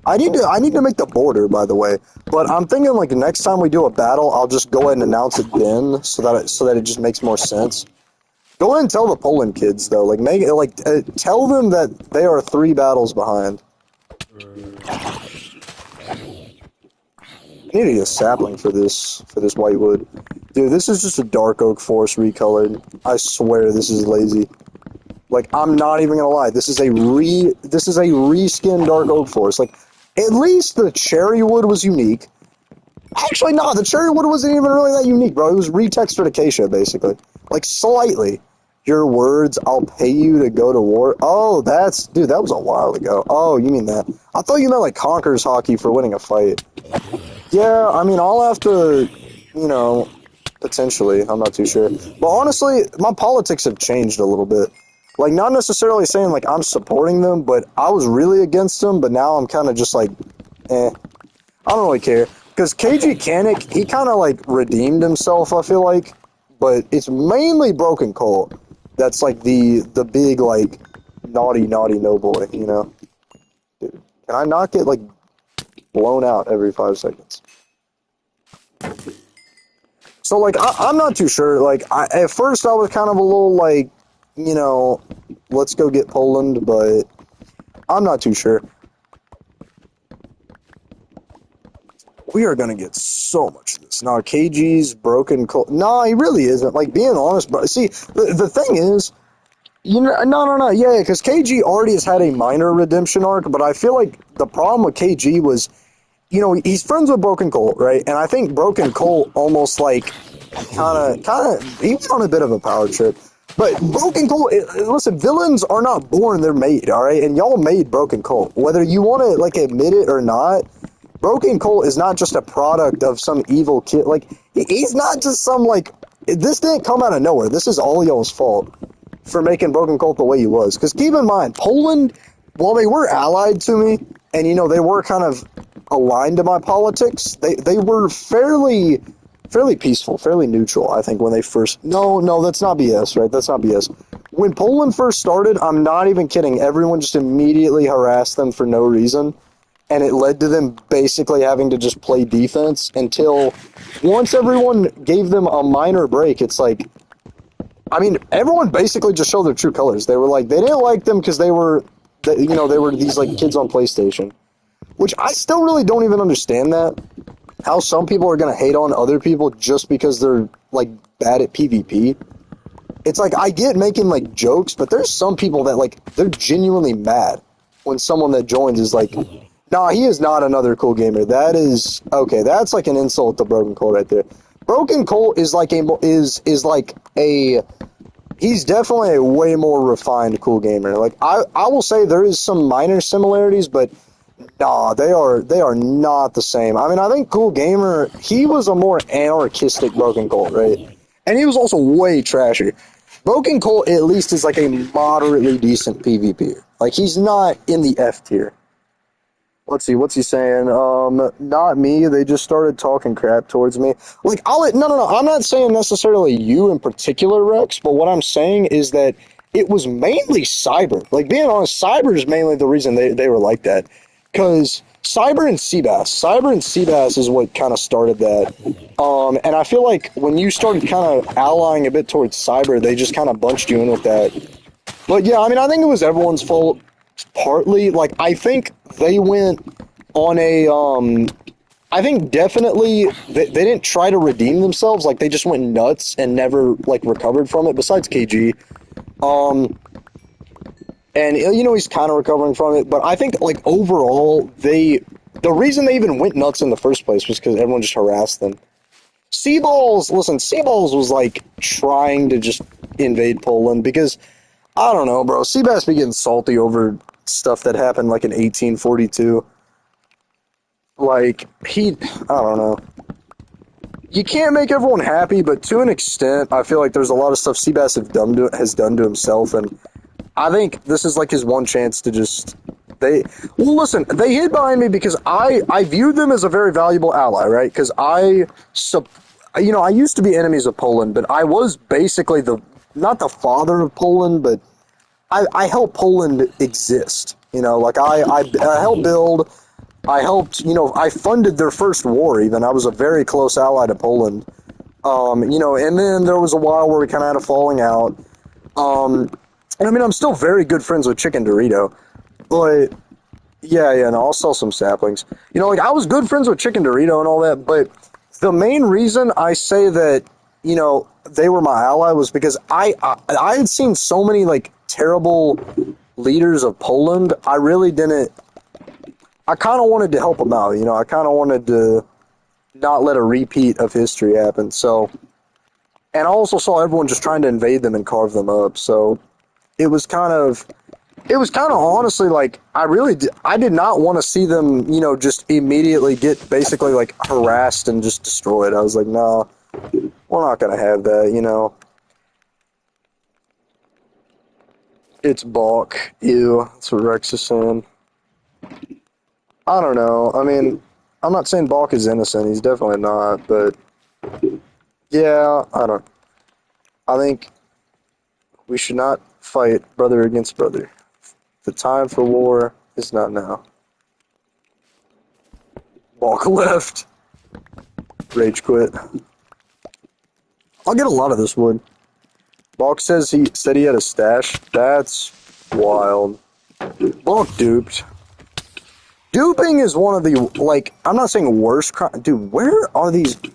A: I need to make the border, by the way. But I'm thinking, like, next time we do a battle, I'll just go ahead and announce it then, so that it just makes more sense. Go ahead and tell the Poland kids, though. Like, tell them that they are 3 battles behind. I need to get a sapling for this white wood. Dude, this is just a dark oak forest recolored. I swear this is lazy. Like, I'm not even gonna lie. This is a reskinned dark oak forest. Like, at least the cherry wood was unique. Actually, no, the cherry wood wasn't even really that unique, bro. It was retextured acacia, basically. Like, slightly. Your words, I'll pay you to go to war. Oh, dude, that was a while ago. Oh, you mean that. I thought you meant, like, Conqueror's hockey for winning a fight. Yeah, I mean, I'll have to, potentially. I'm not too sure. But honestly, my politics have changed a little bit. Like, not necessarily saying, like, I'm supporting them, but I was really against them, but now I'm kind of just like, I don't really care. Because KG Kanik, he kind of, like, redeemed himself, I feel like. But it's mainly Broken Colt. That's, like, the big, like, naughty no boy, Dude, can I not get, like, blown out every 5 seconds? So, like, I'm not too sure. Like, at first I was kind of a little, like, let's go get Poland, but I'm not too sure. We are going to get so much of this. Now, KG's Broken Colt. No, he really isn't. Like, being honest, but see, the thing is, no. Yeah, because KG already has had a minor redemption arc, but I feel like the problem with KG was, he's friends with Broken Colt, right? And I think Broken Colt almost, like, kind of, he went on a bit of a power trip. But Broken Colt, listen, villains are not born, they're made, all right? And y'all made Broken Colt. Whether you want to, like, admit it or not, Broken Colt is not just a product of some evil kid. Like, he's not just some, like, this didn't come out of nowhere. This is all y'all's fault for making Broken Colt the way he was. Because keep in mind, Poland, while they were allied to me, and, they were kind of aligned to my politics, they were fairly peaceful, fairly neutral, I think, when they first... No, that's not BS, right? That's not BS. When Poland first started, I'm not even kidding, everyone just immediately harassed them for no reason, and it led to them basically having to just play defense until once everyone gave them a minor break, it's like... I mean, everyone basically just showed their true colors. They were like, they didn't like them because they were, they were these, like, kids on PlayStation. Which I still really don't even understand that. How some people are going to hate on other people just because they're, like, bad at PvP. It's like, I get making, like, jokes, but there's some people that, like, they're genuinely mad when someone that joins is like, nah, he is not another cool gamer. That is, okay, that's like an insult to Broken Colt right there. Broken Colt is like he's definitely a way more refined cool gamer. Like, I will say there is some minor similarities, but nah, they are not the same. I mean, I think Cool Gamer, he was a more anarchistic Broken Colt, right? And he was also way trashier. Broken Colt at least is like a moderately decent PvP. Like, he's not in the F tier. Let's see, what's he saying? Not me. They just started talking crap towards me. Like, no. I'm not saying necessarily you in particular, Rex, but what I'm saying is that it was mainly Cyber. Like, being honest, Cyber is mainly the reason they were like that. Because Cyber and Seabass is what kind of started that. And I feel like when you started kind of allying a bit towards Cyber, they just kind of bunched you in with that. But yeah, I mean, I think it was everyone's fault. Partly, like, I think they went on a, I think definitely they didn't try to redeem themselves. Like, they just went nuts and never, like, recovered from it, besides KG. And, you know, he's kind of recovering from it, but I think, like, overall, the reason they even went nuts in the first place was because everyone just harassed them. Seaballs was, like, trying to just invade Poland because, I don't know, bro. Seabass be getting salty over stuff that happened like in 1842. Like, I don't know. You can't make everyone happy, but to an extent, I feel like there's a lot of stuff Seabass has done to himself, and I think this is like his one chance to just... listen, they hid behind me because I viewed them as a very valuable ally, right? Because I used to be enemies of Poland, but I was basically not the father of Poland, but I helped Poland exist, you know, like I helped build, I helped, you know, I funded their first war even. I was a very close ally to Poland, you know, and then there was a while where we kind of had a falling out, and I mean, I'm still very good friends with Chicken Dorito, but yeah, no, I'll sell some saplings. You know, like, I was good friends with Chicken Dorito and all that, but the main reason I say that, you know, they were my ally was because I had seen so many, like, terrible leaders of Poland. I really didn't... I kind of wanted to help them out, you know? I kind of wanted to not let a repeat of history happen, so... And I also saw everyone just trying to invade them and carve them up, so... It was kind of honestly, like, I did not want to see them, you know, just immediately get basically, like, harassed and just destroyed. I was like, nah, we're not going to have that, you know. It's balk. Ew, that's what Rex is saying. I don't know. I mean, I'm not saying Balk is innocent. He's definitely not, but yeah, I think we should not fight brother against brother. The time for war is not now. Balk left. Rage quit. I'll get a lot of this wood. Balk said he had a stash. That's wild. Balk duped. Duping is one of the, like, I'm not saying worst crime. Dude, where are these? I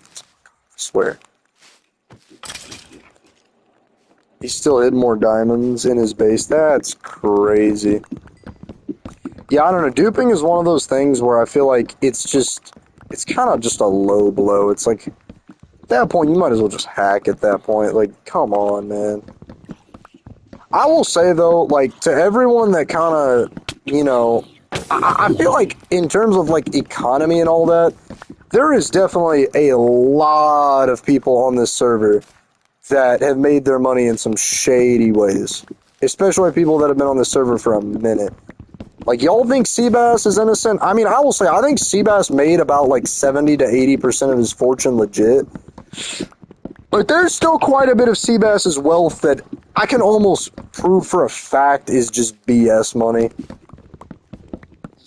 A: swear. He still hid more diamonds in his base. That's crazy. Yeah, I don't know. Duping is one of those things where I feel like it's kind of just a low blow. It's like, at that point, you might as well just hack at that point. Like, come on, man. I will say, though, like, to everyone that kind of, you know, I feel like in terms of, like, economy and all that, there is definitely a lot of people on this server that have made their money in some shady ways. Especially people that have been on this server for a minute. Like, y'all think Seabass is innocent? I mean, I will say, I think Seabass made about, like, 70 to 80% of his fortune legit. But there's still quite a bit of Seabass's wealth that I can almost prove for a fact is just BS money.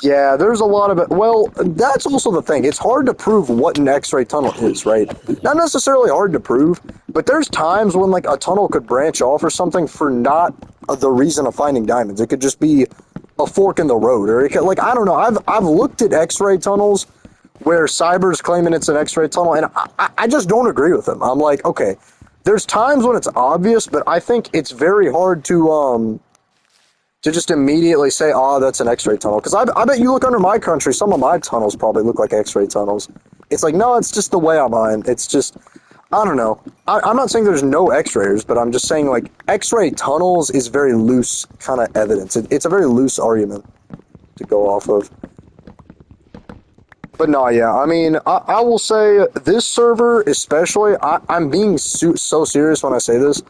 A: Yeah, there's a lot of it. Well, that's also the thing. It's hard to prove what an X-ray tunnel is, right? Not necessarily hard to prove, but there's times when, like, a tunnel could branch off or something for not the reason of finding diamonds. It could just be a fork in the road, or it could, like, I don't know. I've looked at X-ray tunnels where Cyber's claiming it's an X-ray tunnel, and I just don't agree with them. I'm like, okay, there's times when it's obvious, but I think it's very hard to just immediately say, oh, that's an X-ray tunnel. Because I bet you look under my country, some of my tunnels probably look like X-ray tunnels. It's like, no, it's just the way I'm on. It's just, I don't know. I'm not saying there's no X-rayers, but I'm just saying, like, X-ray tunnels is very loose kind of evidence. It's a very loose argument to go off of. But no, yeah, I mean, I will say this server especially, I'm being so serious when I say this.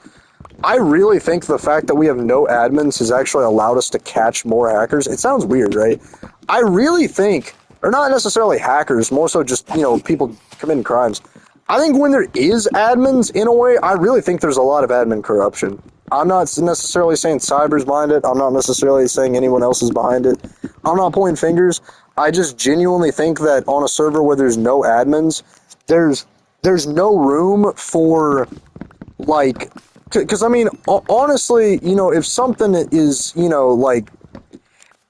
A: I really think the fact that we have no admins has actually allowed us to catch more hackers. It sounds weird, right? I really think, or not necessarily hackers, more so just, people committing crimes. I think when there is admins, in a way, I really think there's a lot of admin corruption. I'm not necessarily saying Cyber's behind it. I'm not necessarily saying anyone else is behind it. I'm not pointing fingers. I just genuinely think that on a server where there's no admins, there's no room for, like, because, I mean, honestly, if something is, like,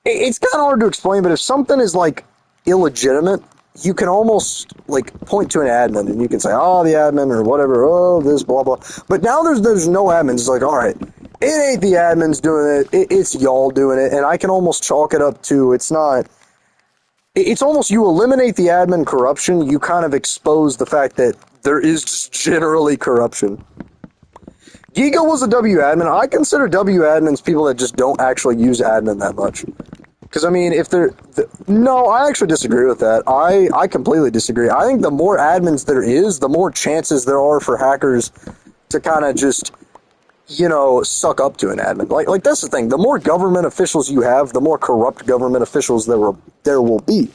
A: it's kind of hard to explain, but if something is, like, illegitimate, you can almost, like, point to an admin, and you can say, oh, the admin, or whatever, oh, this, blah, blah. But now there's no admins. It's like, all right, it ain't the admins doing it, it's y'all doing it, and I can almost chalk it up to, it's almost, you eliminate the admin corruption, you kind of expose the fact that there is just generally corruption. Giga was a W admin. I consider W admins people that just don't actually use admin that much. Because, I mean, if they're... No, I actually disagree with that. I completely disagree. I think the more admins there is, the more chances there are for hackers to kind of just, suck up to an admin. Like, that's the thing. The more government officials you have, the more corrupt government officials there will be,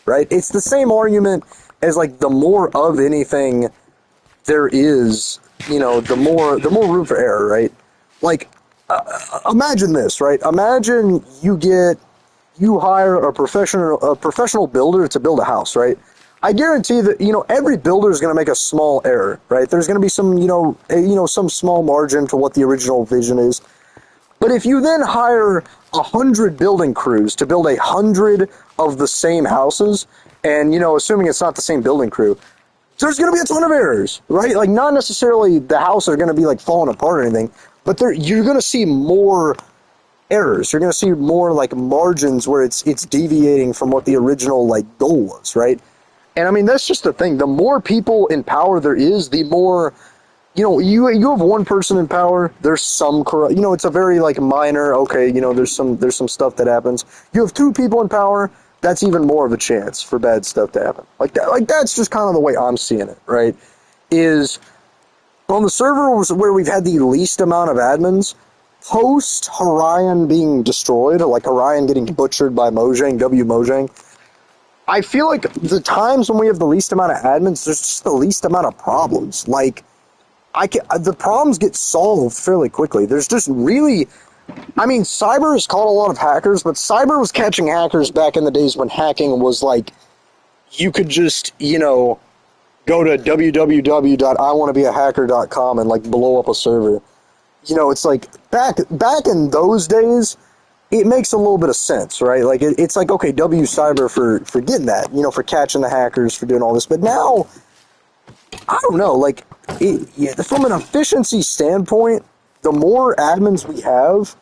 A: right? It's the same argument as, like, the more of anything there is, the more room for error, right? Like, imagine this, right? Imagine you hire a professional builder to build a house, right? I guarantee that, every builder is going to make a small error, right? There's going to be some, some small margin to what the original vision is. But if you then hire 100 building crews to build 100 of the same houses, and, assuming it's not the same building crew, there's going to be a ton of errors, right? Like, not necessarily the house are going to be, like, falling apart or anything, but you're going to see more errors. You're going to see more, like, margins where it's deviating from what the original, like, goal was, right? And, I mean, that's just the thing. The more people in power there is, the more, you have one person in power, there's some corrupt, it's a very, like, minor, okay, there's some stuff that happens. You have two people in power, that's even more of a chance for bad stuff to happen. Like that's just kind of the way I'm seeing it, right? Is on the server where we've had the least amount of admins, post Horion being destroyed, like Horion getting butchered by Mojang, Mojang, I feel like the times when we have the least amount of admins, there's just the least amount of problems. Like, the problems get solved fairly quickly. There's just really... I mean, Cyber has caught a lot of hackers, but Cyber was catching hackers back in the days when hacking was like, you could just, go to www.iwannabeahacker.com and, like, blow up a server. It's like, back in those days, it makes a little bit of sense, right? Like, it's like, okay, W Cyber for getting that, for catching the hackers, for doing all this. But now, I don't know, like, from an efficiency standpoint, the more admins we have,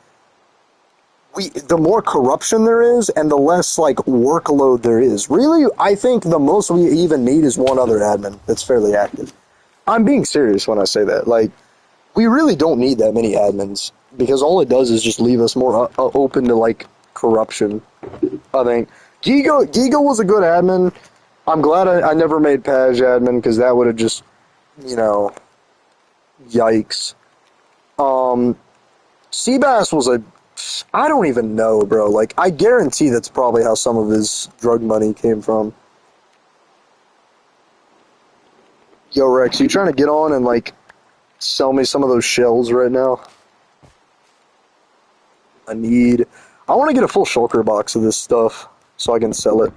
A: the more corruption there is, and the less, like, workload there is. Really, I think the most we even need is one other admin that's fairly active. I'm being serious when I say that. Like, we really don't need that many admins, because all it does is just leave us more open to, like, corruption, I think. Giga was a good admin. I'm glad I never made Paj admin, because that would have just, yikes. Seabass was I don't even know, bro. Like, I guarantee that's probably how some of his drug money came from. Yo, Rex, you trying to get on and, like, sell me some of those shells right now? I want to get a full shulker box of this stuff so I can sell it.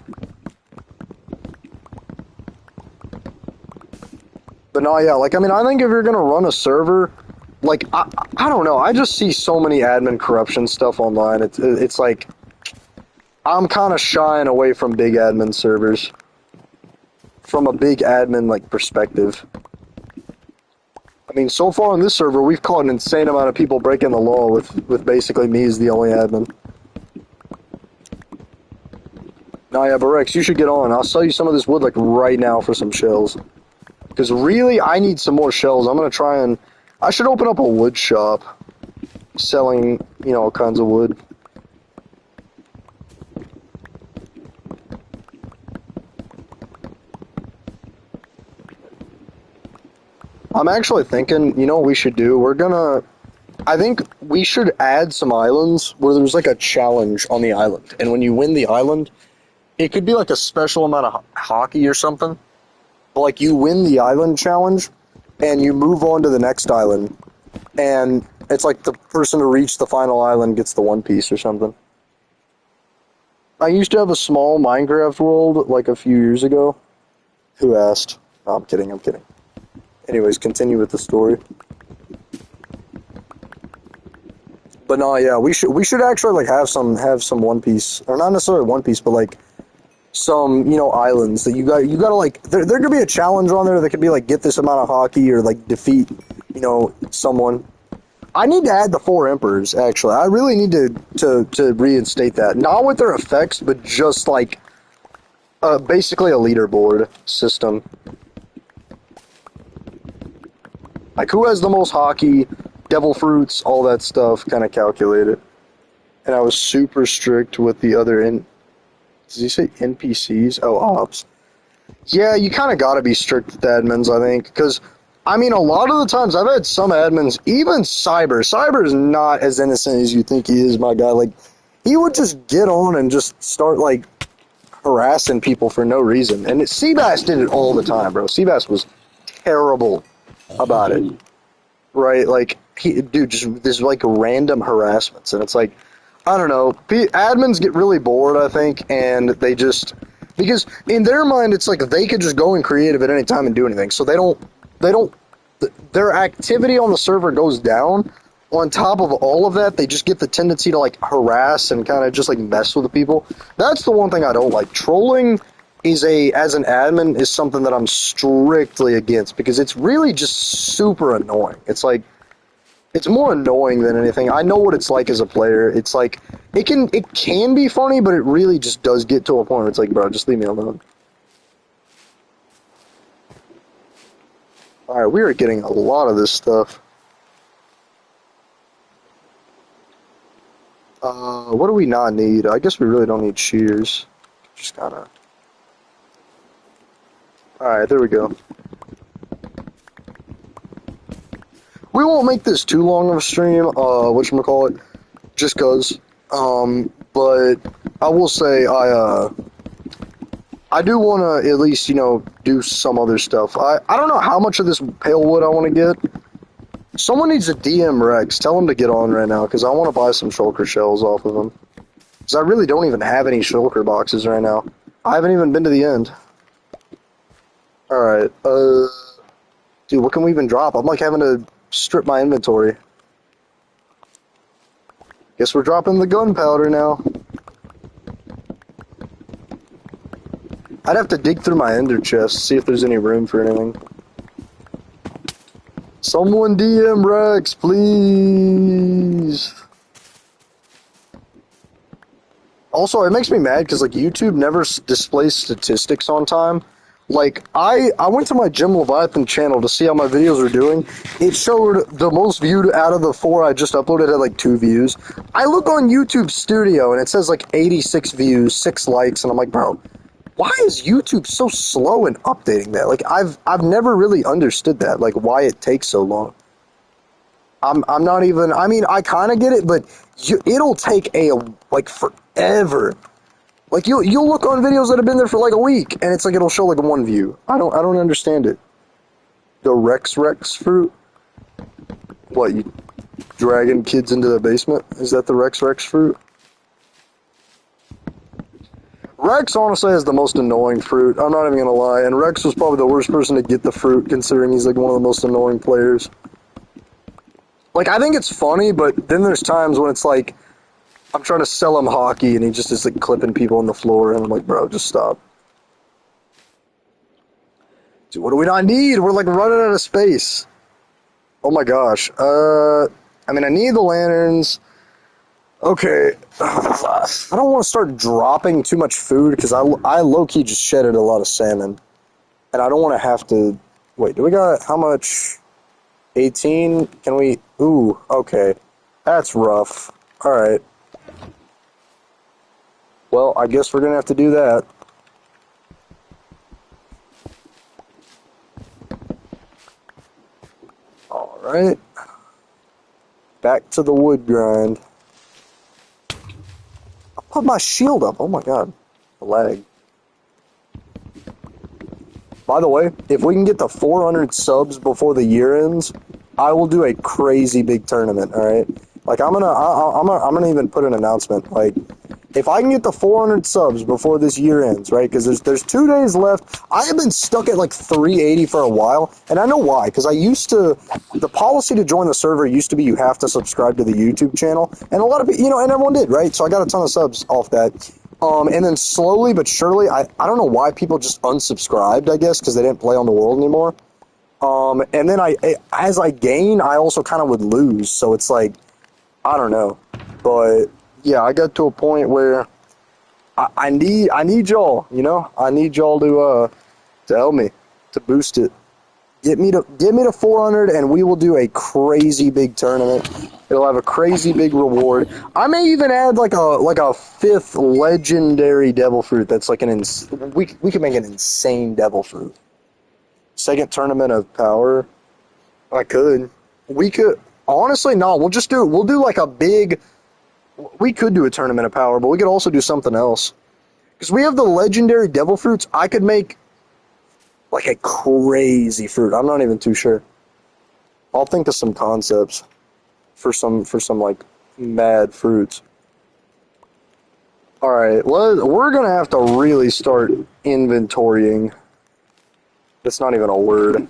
A: But no, yeah, like, I mean, I think if you're going to run a server... Like, I don't know. I just see so many admin corruption stuff online. It's like, I'm kind of shying away from big admin servers. From a big admin, like, perspective. I mean, so far on this server, we've caught an insane amount of people breaking the law with basically me as the only admin. Nah, yeah, but Rex, you should get on. I'll sell you some of this wood, like, right now for some shells. Because really, I need some more shells. I'm going to try and... I should open up a wood shop selling, all kinds of wood. I'm actually thinking, what we should do? We're gonna I think we should add some islands where there's like a challenge on the island, and when you win the island, it could be like a special amount of hockey or something. But like you win the island challenge, and you move on to the next island, and it's like the person to reach the final island gets the One Piece or something. I used to have a small Minecraft world like a few years ago. Who asked? No, I'm kidding. I'm kidding. Anyways, continue with the story. But no, yeah, we should actually like have some One Piece, or not necessarily One Piece, but like some islands that you gotta like there could be a challenge on there that could be like get this amount of hockey or like defeat someone. I need to add the four emperors. Actually, I really need to reinstate that, not with their effects, but just like basically a leaderboard system. Like who has the most hockey, devil fruits, all that stuff, kind of calculated. And I was super strict with the other Does he say NPCs? Oh, ops. Yeah, you kind of got to be strict with admins, I think, because I mean, a lot of the times I've had some admins, even Cyber. Cyber is not as innocent as you think he is, my guy. Like, he would just get on and just start like harassing people for no reason. And Seabass did it all the time, bro. Seabass was terrible about it, right? Like, dude, just this like random harassments, and it's like, I don't know. Admins get really bored, I think, and they just because in their mind it's like they could just go in creative at any time and do anything. So they don't their activity on the server goes down. On top of all of that, they just get the tendency to like harass and kind of just like mess with the people. That's the one thing I don't like. Trolling as an admin is something that I'm strictly against because it's really just super annoying. It's more annoying than anything. I know what it's like as a player. It's like it can be funny, but it really just does get to a point where it's like, bro, just leave me alone. Alright, we are getting a lot of this stuff. What do we not need? I guess we really don't need shears. Just kinda... Alright, there we go. We won't make this too long of a stream, whatchamacallit, just cause. But I will say I do want to at least, do some other stuff. I don't know how much of this pale wood I want to get. Someone needs to DM Rex. Tell him to get on right now, because I want to buy some shulker shells off of him. Because I really don't even have any shulker boxes right now. I haven't even been to the end. Alright, dude, what can we even drop? I'm like having to strip my inventory. Guess we're dropping the gunpowder now. I'd have to dig through my ender chest, see if there's any room for anything. Someone DM Rex, please. Also, it makes me mad because like YouTube never displays statistics on time. Like, I went to my Jim Leviathan channel to see how my videos were doing. It showed the most viewed out of the 4 I just uploaded had like 2 views. I look on YouTube Studio and it says like 86 views, 6 likes, and I'm like, bro, why is YouTube so slow in updating that? Like, I've never really understood that, like why it takes so long. I'm not even, I mean, I kind of get it, but it'll take like forever. Like you'll look on videos that have been there for like a week, and it's like it'll show like 1 view. I don't understand it. The Rex fruit. What, you dragging kids into the basement? Is that the Rex fruit? Rex honestly has the most annoying fruit. I'm not even gonna lie, and Rex was probably the worst person to get the fruit, considering he's like one of the most annoying players. Like, I think it's funny, but then there's times when it's like I'm trying to sell him hockey, and he just is like clipping people on the floor, and I'm like, bro, just stop. Dude, what do we not need? We're like running out of space. Oh my gosh. I mean, I need the lanterns. Okay. I don't want to start dropping too much food, because I low-key just shedded a lot of salmon. And I don't want to have to... Wait, do we got... How much? 18? Can we... Ooh, okay. That's rough. Alright. Well, I guess we're going to have to do that. Alright. Back to the wood grind. I put my shield up. Oh my god. The lag. By the way, if we can get to 400 subs before the year ends, I will do a crazy big tournament, alright? Like, I'm gonna even put an announcement. Like, if I can get to 400 subs before this year ends, right? Because there's 2 days left. I have been stuck at like 380 for a while, and I know why. Because the policy to join the server used to be you have to subscribe to the YouTube channel, and a lot of people, and everyone did, right? So I got a ton of subs off that. And then slowly but surely, I don't know why people just unsubscribed, I guess, because they didn't play on the world anymore. And then as I gain, I also kind of would lose. So it's like, I don't know. But yeah, I got to a point where I need y'all, I need y'all to help me, to boost it. Get me to 400, and we will do a crazy big tournament. It'll have a crazy big reward. I may even add like a 5th legendary devil fruit. That's like we could make an insane devil fruit. 2nd tournament of power. I could. We could. Honestly, no. We'll do like a big. We could do a tournament of power, but we could also do something else. Because we have the legendary devil fruits. I could make like a crazy fruit. I'm not even too sure. I'll think of some concepts for some like mad fruits. Alright, we're gonna have to really start inventorying. That's not even a word.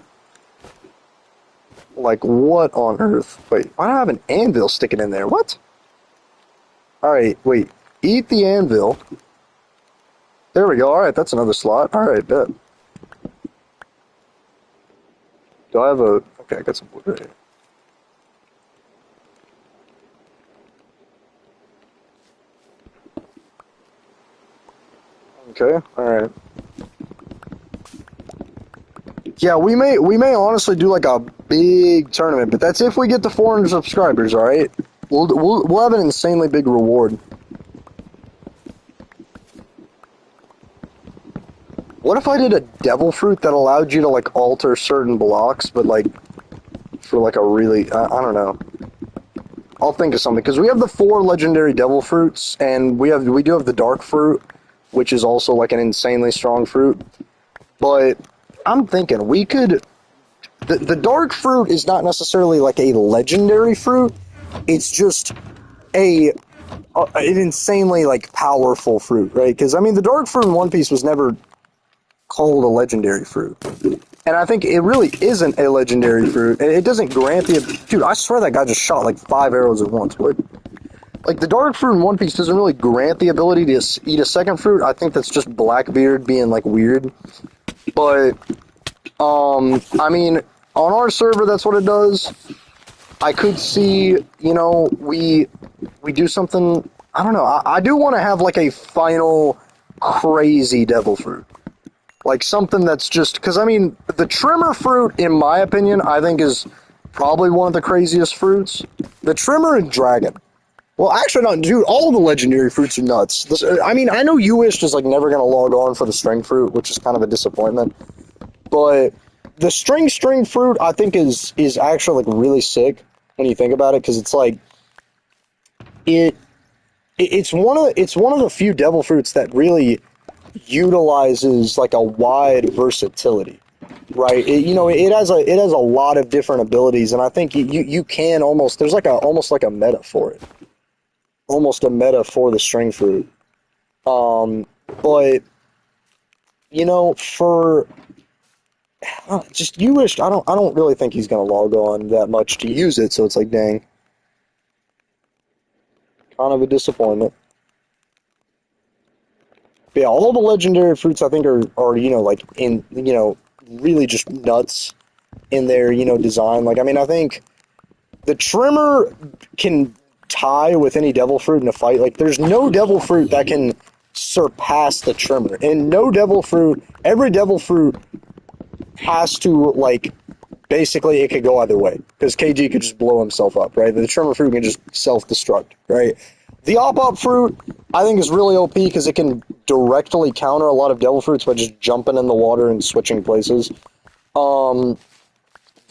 A: Like, what on earth? Wait, why do I have an anvil sticking in there? What? Alright, wait. Eat the anvil. There we go. Alright, that's another slot. Alright, bet. Do I have a... Okay, I got some wood right here. Okay, alright. Yeah, we may honestly do like a big tournament, but that's if we get to 400 subscribers, alright? We'll have an insanely big reward. What if I did a devil fruit that allowed you to like alter certain blocks, but like for like a really I don't know. I'll think of something, because we have the 4 legendary devil fruits, and we do have the dark fruit, which is also like an insanely strong fruit. But I'm thinking we could. The dark fruit is not necessarily like a legendary fruit. It's just an insanely like powerful fruit, right? Because I mean, the dark fruit in One Piece was never called a legendary fruit, and I think it really isn't a legendary fruit. It doesn't grant the... Dude, I swear that guy just shot like 5 arrows at once. What? Like, the dark fruit in One Piece doesn't really grant the ability to eat a second fruit. I think that's just Blackbeard being like weird. But I mean, on our server, that's what it does. I could see, we do something. I don't know. I do want to have like a final crazy devil fruit. Like something that's just, because I mean, the trimmer fruit, in my opinion, I think is probably one of the craziest fruits. The trimmer and dragon. Well, actually, not, dude. All of the legendary fruits are nuts. I mean, I know U-Ish is like never gonna log on for the string fruit, which is kind of a disappointment. But the string fruit, I think, is actually like really sick when you think about it, because it's like it's one of the few devil fruits that really utilizes like a wide versatility, right? It has a lot of different abilities, and I think you can almost, there's like almost like a meta for it, almost a meta for the string fruit. But for just U-Ish, I don't really think he's gonna log on that much to use it, so it's like, dang, kind of a disappointment. But yeah, all the legendary fruits I think are like in really just nuts in their design. Like, I mean, I think the trimmer can tie with any devil fruit in a fight. Like, there's no devil fruit that can surpass the trimmer, and no devil fruit, every devil fruit has to, like, basically it could go either way, because KG could just blow himself up, right? The trimmer fruit can just self-destruct, right? The op fruit, I think, is really OP because it can directly counter a lot of devil fruits by just jumping in the water and switching places. The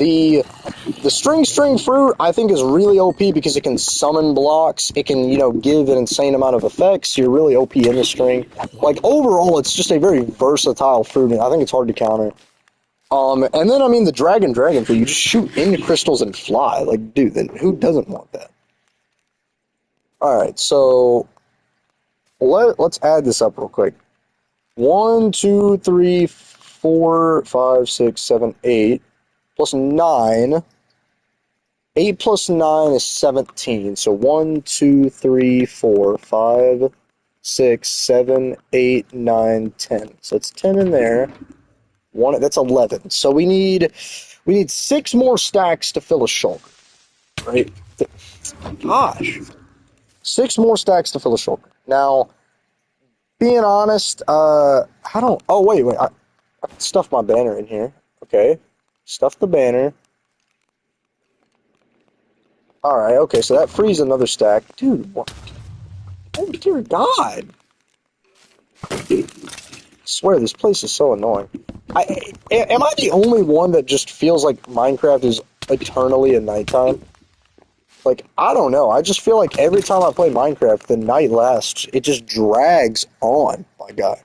A: The string fruit I think is really OP because it can summon blocks. It can, give an insane amount of effects. You're really OP in the string. Like overall, it's just a very versatile fruit, and I think it's hard to counter. And then I mean the dragon fruit, you just shoot into crystals and fly. Like, dude, then who doesn't want that? All right, so let's add this up real quick. 1, 2, 3, 4, 5, 6, 7, 8 plus 9. 8 plus 9 is 17. So 1, 2, 3, 4, 5, 6, 7, 8, 9, 10. So it's 10 in there. That's 11. So we need 6 more stacks to fill a shulker. Right? Gosh. 6 more stacks to fill a shulker. Now, being honest, I don't. Oh, wait. I stuffed my banner in here. Okay. Stuff the banner. Alright, okay, so that frees another stack. Dude, what? Oh, dear God. I swear, this place is so annoying. Am I the only one that just feels like Minecraft is eternally at nighttime? Like, I don't know. I just feel like every time I play Minecraft, the night lasts. It just drags on, my God.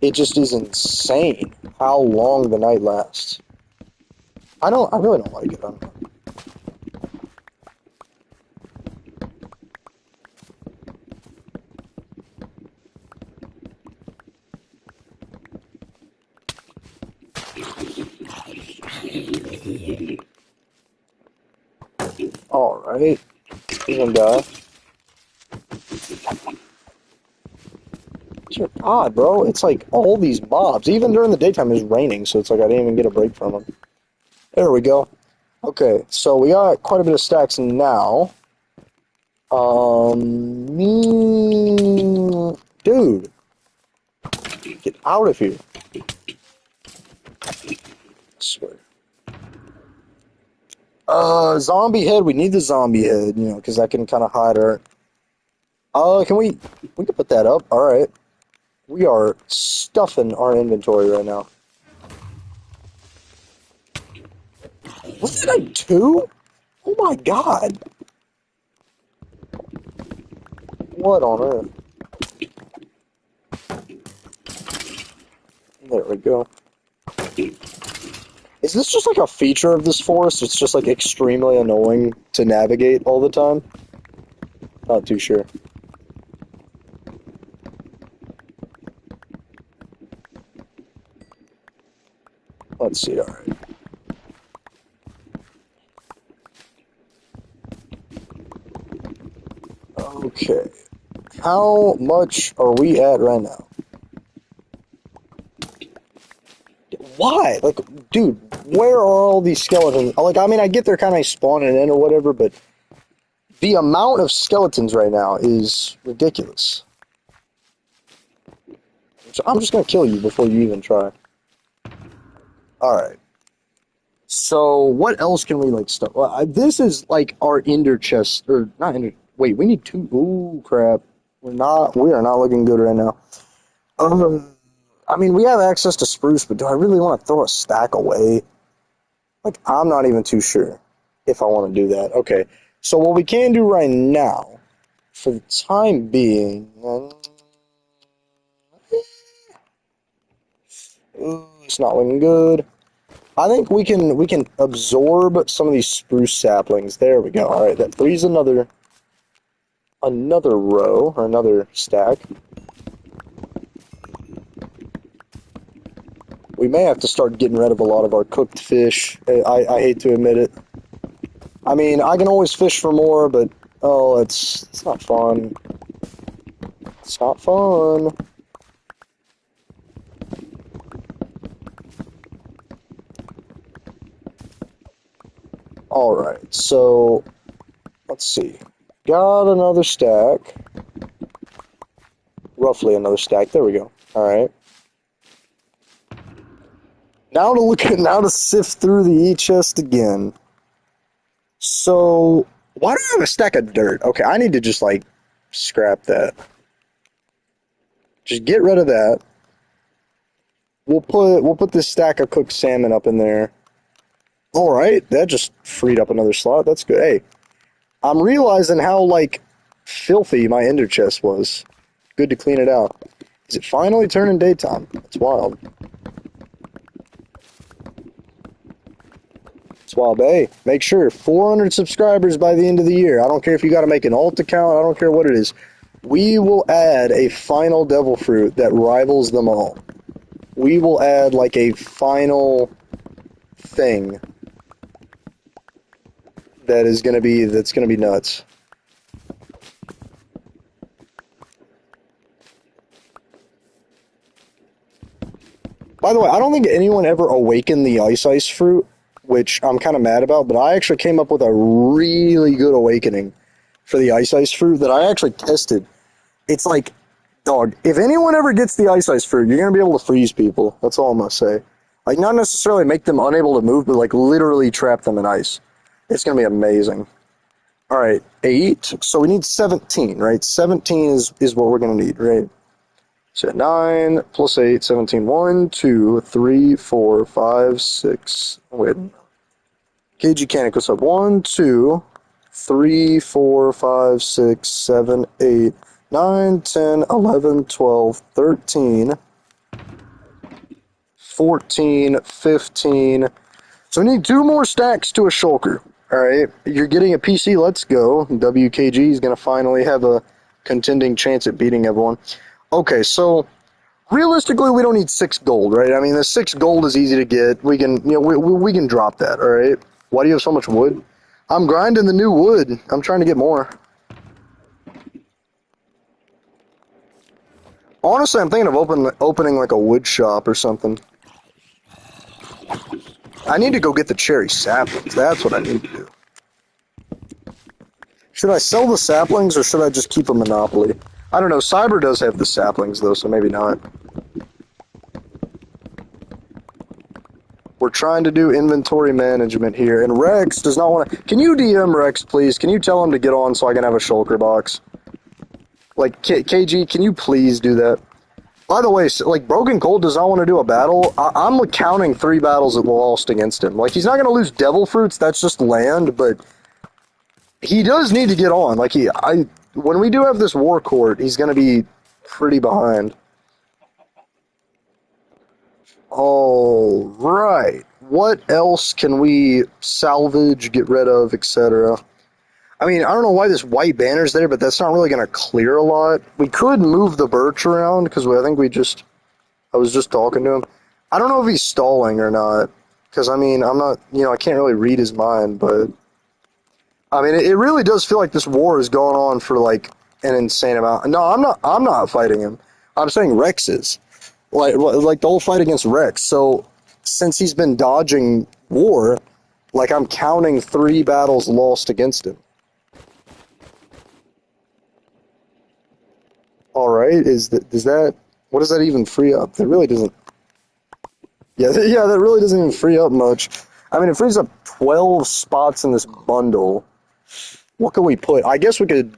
A: It just is insane how long the night lasts. I really don't like it. I don't know. Alright. He's gonna die. Dear God, bro. It's like all these mobs. Even during the daytime, it's raining, so it's like I didn't even get a break from them. There we go. Okay, so we got quite a bit of stacks now. Dude. Get out of here. I swear. Zombie head. We need the zombie head, because that can kind of hide our... we can put that up. Alright. We are stuffing our inventory right now. Was it like 2? Oh my God. What on earth? There we go. Is this just like a feature of this forest? It's just like extremely annoying to navigate all the time? Not too sure. Let's see, alright. Okay. How much are we at right now? Why? Like, dude, where are all these skeletons? Like, I mean, I get they're kind of spawning in or whatever, but the amount of skeletons right now is ridiculous. So I'm just gonna kill you before you even try. Alright. So, what else can we, like, stuff? Well, this is, like, our ender chest, or, not ender, wait, we need 2, ooh, crap. We are not looking good right now. I mean, we have access to spruce, but do I really want to throw a stack away? Like, I'm not even too sure if I want to do that. Okay, so what we can do right now, for the time being, it's not looking good. I think we can absorb some of these spruce saplings. There we go. All right, that frees another row or another stack. We may have to start getting rid of a lot of our cooked fish. I hate to admit it. I mean, I can always fish for more, but oh, it's not fun. It's not fun. All right, so let's see. Got another stack. Roughly another stack. There we go. All right. Now to sift through the e-chest again. So, why do I have a stack of dirt? Okay, I need to just, like, scrap that. Just get rid of that. we'll put this stack of cooked salmon up in there. All right, that just freed up another slot. That's good. Hey, I'm realizing how like filthy my ender chest was. Good to clean it out. Is it finally turning daytime? It's wild. It's wild. Hey, make sure 400 subscribers by the end of the year. I don't care if you got to make an alt account. I don't care what it is. We will add a final devil fruit that rivals them all. We will add like a final thing that's gonna be nuts. By the way, I don't think anyone ever awakened the ice fruit, which I'm kind of mad about, but I actually came up with a really good awakening for the ice fruit that I actually tested. It's like, dog, if anyone ever gets the ice fruit, you're gonna be able to freeze people. That's all I'm gonna say. Like, not necessarily make them unable to move, but like literally trap them in ice. It's gonna be amazing. All right, 8. So we need 17, right? 17 is what we're gonna need, right? So 9 plus 8, 17. 1, 2, 3, 4, 5, 6. Wait. KG Canic goes up. 1, 2, 3, 4, 5, 6, 7, 8, 9, 10, 11, 12, 13, 14, 15. So we need 2 more stacks to a shulker. All right, you're getting a PC. Let's go. WKG is going to finally have a contending chance at beating everyone. Okay, so realistically, we don't need 6 gold, right? I mean, the 6 gold is easy to get. We can, we can drop that. All right. Why do you have so much wood? I'm grinding the new wood. I'm trying to get more. Honestly, I'm thinking of opening like a wood shop or something. I need to go get the cherry saplings. That's what I need to do. Should I sell the saplings or should I just keep a monopoly? I don't know. Cyber does have the saplings though, so maybe not. We're trying to do inventory management here, and Rex does not want to... Can you DM Rex, please? Can you tell him to get on so I can have a shulker box? Like, KG, can you please do that? By the way, like, Broken Cold does not want to do a battle. I'm counting 3 battles that lost against him. Like, he's not going to lose Devil Fruits. That's just land, but he does need to get on. Like, when we do have this war court, he's going to be pretty behind. All right. What else can we salvage, get rid of, etc.? I mean, I don't know why this white banner's there, but that's not really going to clear a lot. We could move the birch around, because I think I was just talking to him. I don't know if he's stalling or not, because, I mean, I'm not, I can't really read his mind, but, I mean, it really does feel like this war is going on for, like, an insane amount. No, I'm not fighting him. I'm saying Rex is. Like the whole fight against Rex. So, since he's been dodging war, like, I'm counting 3 battles lost against him. All right, what does that even free up? That really doesn't. Yeah, yeah, that really doesn't even free up much. I mean, it frees up 12 spots in this bundle. What can we put? I guess we could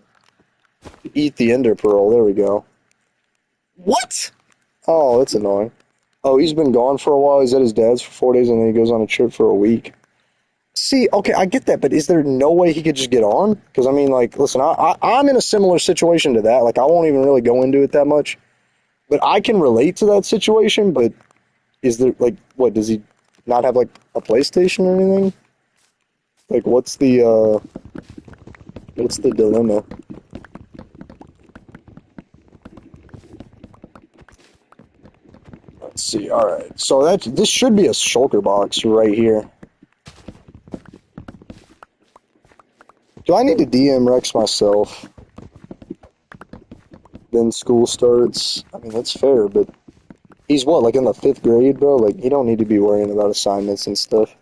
A: eat the ender pearl. There we go. What? Oh, that's annoying. Oh, he's been gone for a while. He's at his dad's for 4 days, and then he goes on a trip for a week. See, okay, I get that, but is there no way he could just get on? Because, I mean, like, listen, I'm in a similar situation to that. Like, I won't even really go into it that much. But I can relate to that situation, but is there, like, what, does he not have, like, a PlayStation or anything? Like, what's the dilemma? Let's see, alright. So this should be a shulker box right here. Do I need to DM Rex myself? Then school starts. I mean, that's fair, but he's what, like in the 5th grade, bro? Like, you don't need to be worrying about assignments and stuff.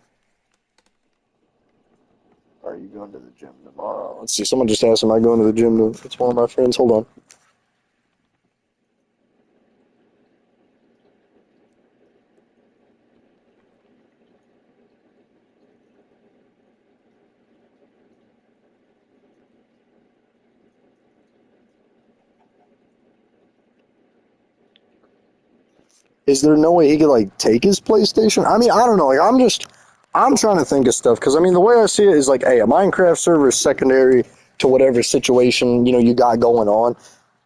A: Are you going to the gym tomorrow? Let's see, someone just asked, am I going to the gym? It's one of my friends. Hold on. Is there no way he could like take his PlayStation? I mean, I don't know. Like, I'm trying to think of stuff because I mean, the way I see it is like, hey, a Minecraft server is secondary to whatever situation you got going on.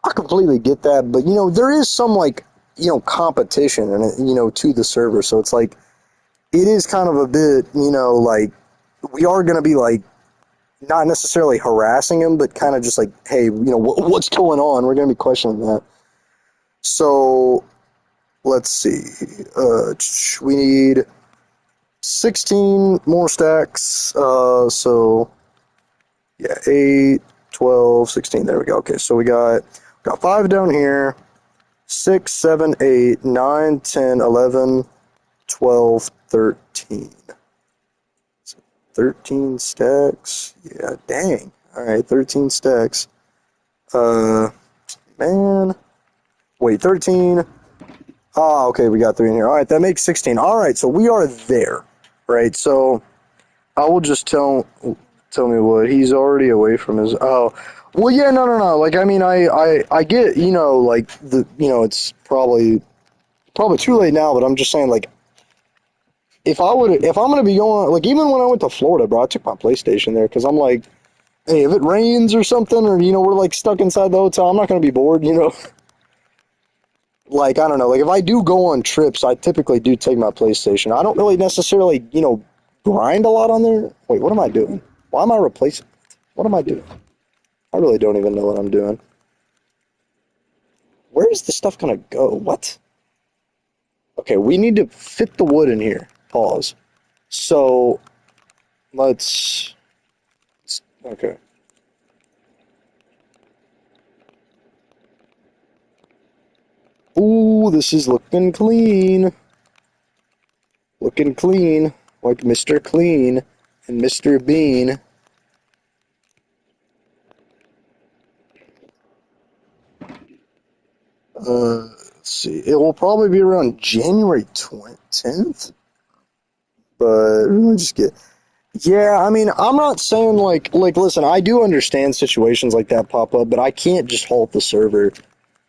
A: I completely get that, but there is some like competition and to the server, so it's like it is kind of a bit like we are going to be like not necessarily harassing him, but kind of just like, hey, what's going on? We're going to be questioning that. So let's see. We need 16 more stacks. So yeah, 8, 12, 16. There we go. Okay, so we got 5 down here. 6, 7, 8, 9, 10, 11, 12, 13. 13 stacks. Yeah, dang. Alright, 13 stacks. Man. Wait, 13. Ah, okay, we got 3 in here. Alright, that makes 16. Alright, so we are there. Right, so I will just tell me what. He's already away from his... Oh, well, yeah, no. Like, I mean, I get, like, it's probably too late now, but I'm just saying, like, if I'm going to be going, like, even when I went to Florida, bro, I took my PlayStation there because I'm like, hey, if it rains or something, or, we're, like, stuck inside the hotel, I'm not going to be bored, Like, I don't know. Like, if I do go on trips, I typically do take my PlayStation. I don't really necessarily, grind a lot on there. Wait, what am I doing? Why am I replacing it? What am I doing? I really don't even know what I'm doing. Where is the stuff going to go? What? Okay, we need to fit the wood in here. Pause. So, let's okay. Ooh, this is looking clean. Looking clean. Like Mr. Clean and Mr. Bean. Let's see. It will probably be around January 10th. But really just get... Yeah, I mean, I'm not saying like listen, I do understand situations like that pop up, but I can't just halt the server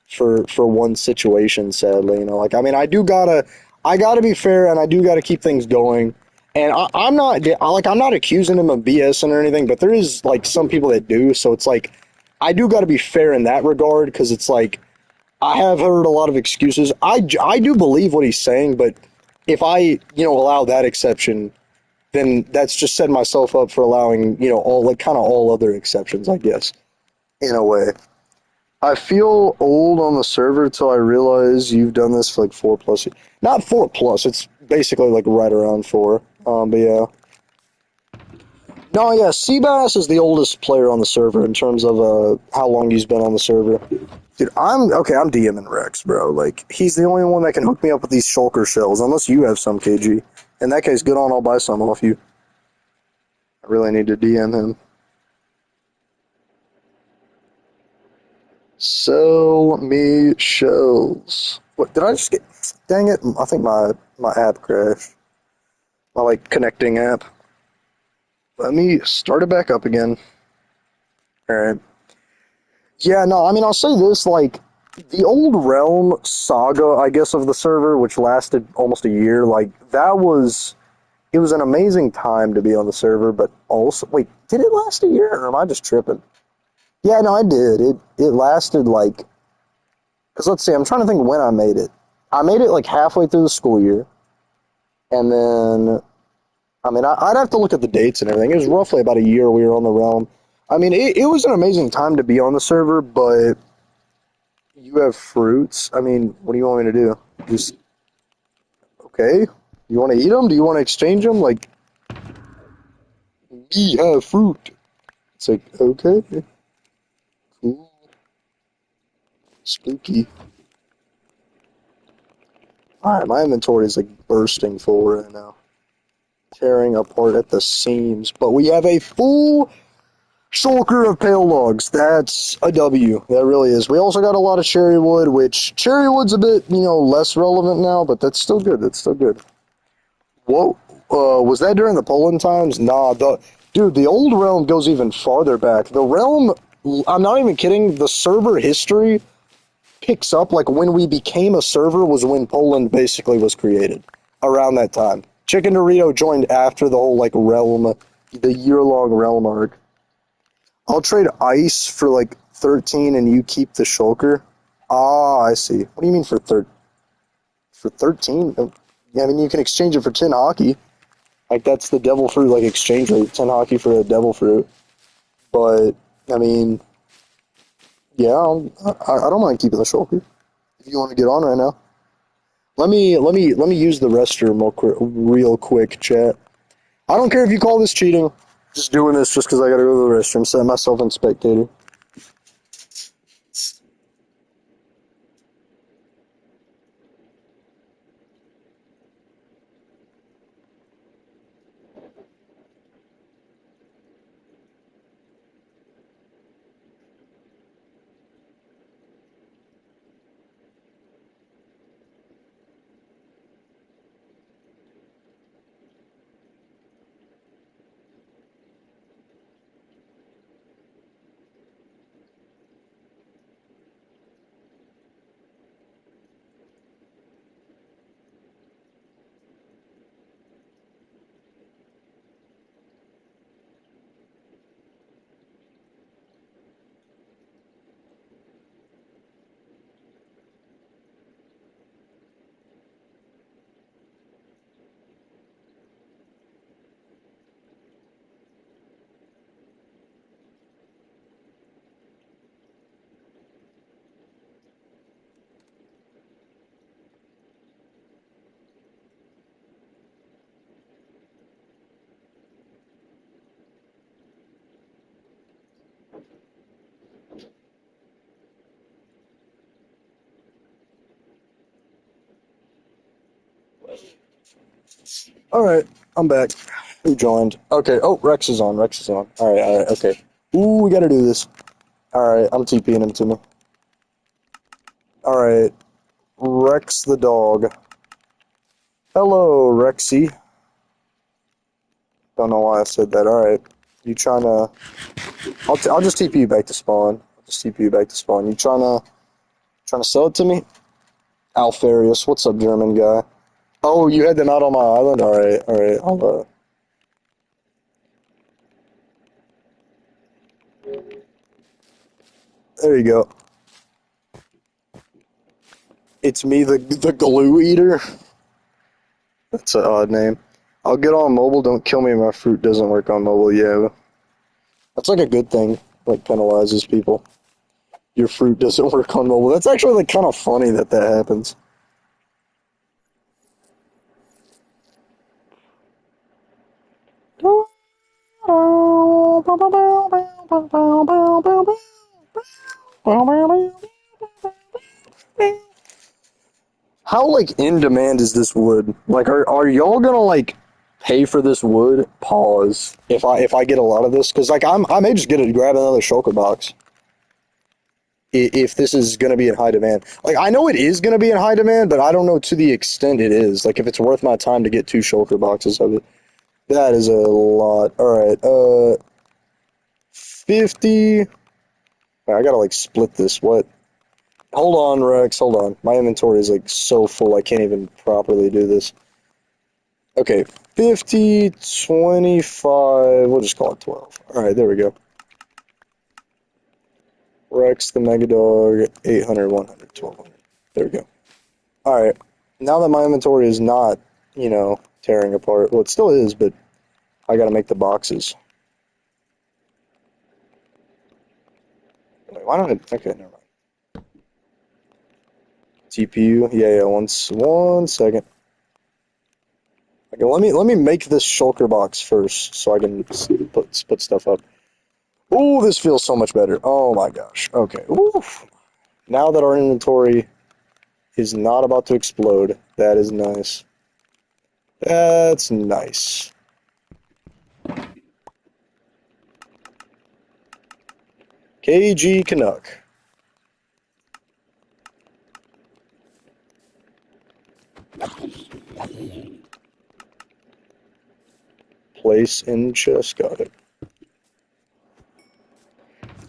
A: for one situation, sadly. Like, I mean, I gotta be fair, and I do gotta keep things going. And I'm not accusing him of BSing or anything, but there is like some people that do, so it's like I do gotta be fair in that regard, because it's like I have heard a lot of excuses. I do believe what he's saying, but if I allow that exception, then that's just setting myself up for allowing all other exceptions, I guess, in a way. I feel old on the server till I realize you've done this for like 4+. Not 4+. It's basically like right around 4. But yeah. No, yeah. Seabass is the oldest player on the server in terms of how long he's been on the server. Dude, I'm DMing Rex, bro. Like, he's the only one that can hook me up with these shulker shells, unless you have some, KG. In that case, good on. I'll buy some off you. I really need to DM him. Sell me shells. What did I just get? Dang it! I think my app crashed. My like connecting app. Let me start it back up again. All right. Yeah, no. I mean, I'll say this: like the old Realm saga, I guess, of the server, which lasted almost a year. Like it was an amazing time to be on the server. But also, wait, did it last a year, or am I just tripping? Yeah, no, I did. It lasted like, because let's see, I'm trying to think when I made it. I made it like halfway through the school year, and then, I mean, I'd have to look at the dates and everything. It was roughly about a year we were on the Realm. I mean, it was an amazing time to be on the server, but you have fruits. I mean, what do you want me to do? Just, okay. You want to eat them? Do you want to exchange them? Like, we have fruit. It's like, okay. Cool. Spooky. Alright, my inventory is like bursting full right now. Tearing apart at the seams. But we have a full shulker of pale logs. That's a W. That really is. We also got a lot of cherry wood, which cherry wood's a bit, less relevant now, but that's still good. That's still good. Whoa. Was that during the Poland times? Nah, dude, the old Realm goes even farther back. The Realm, I'm not even kidding, the server history picks up, like when we became a server was when Poland basically was created, around that time. Chicken Dorito joined after the whole like realm, the year-long realm arc. I'll trade ice for like 13 and you keep the shulker. Ah, I see. What do you mean for 13? Yeah, I mean you can exchange it for 10 hockey. Like that's the devil fruit like exchange rate, 10 hockey for a devil fruit. But I mean, yeah, I don't mind keeping the shulker. If you want to get on right now. Let me use the restroom real quick, chat. I don't care if you call this cheating. Just doing this just because I gotta go to the restroom. Set myself in spectator. Alright, I'm back. Who joined? Okay, oh, Rex is on. Rex is on. Alright, okay. Ooh, we gotta do this. Alright, I'm TPing him to me. Alright, Rex the dog. Hello, Rexy. Don't know why I said that. Alright. You trying to... I'll just TP you back to spawn. I'll just TP you back to spawn. You trying to sell it to me? Alfarius, what's up, German guy? Oh, you had them out on my island? Alright. There you go. It's me, the glue eater. That's an odd name. I'll get on mobile. Don't kill me. My fruit doesn't work on mobile. Yeah, that's like a good thing. Like penalizes people. Your fruit doesn't work on mobile. That's actually like kind of funny that happens. How like in demand is this wood? Like, are y'all gonna like pay for this wood? Pause. If I get a lot of this, because like I may just grab another shulker box. If this is gonna be in high demand, like I know it is gonna be in high demand, but I don't know to the extent it is. Like if it's worth my time to get 2 shulker boxes of it. That is a lot. All right. 50. I gotta like split this. What? Hold on, Rex. Hold on. My inventory is like so full I can't even properly do this. Okay, 50, 25. We'll just call it 12. All right, there we go. Rex the Mega Dog, 800, 100, 1200. There we go. All right. Now that my inventory is not, tearing apart. Well, it still is, but I gotta make the boxes. Wait, why don't I? Okay, never mind. TPU. Yeah. One second. Okay, let me make this shulker box first, so I can put stuff up. Ooh, this feels so much better. Oh my gosh. Okay. Oof. Now that our inventory is not about to explode, that is nice. That's nice. KG Canuck. Place in chest. Got it.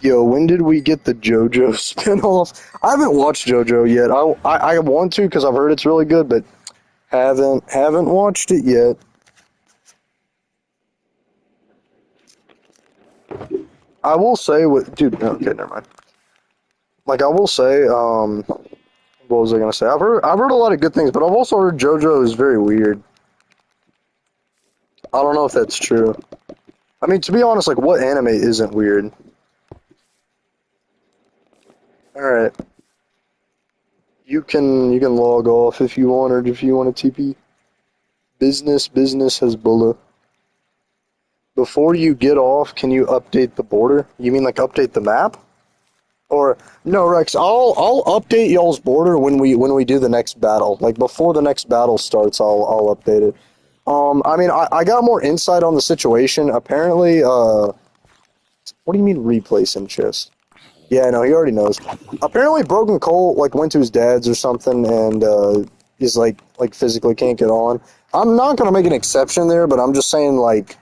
A: Yo, when did we get the JoJo spinoff? I haven't watched JoJo yet. I want to because I've heard it's really good, but haven't watched it yet. I will say what, dude. No, okay, never mind. Like I will say, what was I gonna say? I've heard a lot of good things, but I've also heard JoJo is very weird. I don't know if that's true. I mean, to be honest, like what anime isn't weird? All right, you can log off if you want, or if you want to TP. Business has bullet. Before you get off, can you update the border? You mean like update the map? Or no, Rex, I'll update y'all's border when we do the next battle. Like before the next battle starts, I'll update it. I mean, I got more insight on the situation. Apparently, what do you mean replacing chest? Yeah, no, he already knows. Apparently, Broken Colt like went to his dad's or something, and is like physically can't get on. I'm not gonna make an exception there, but I'm just saying like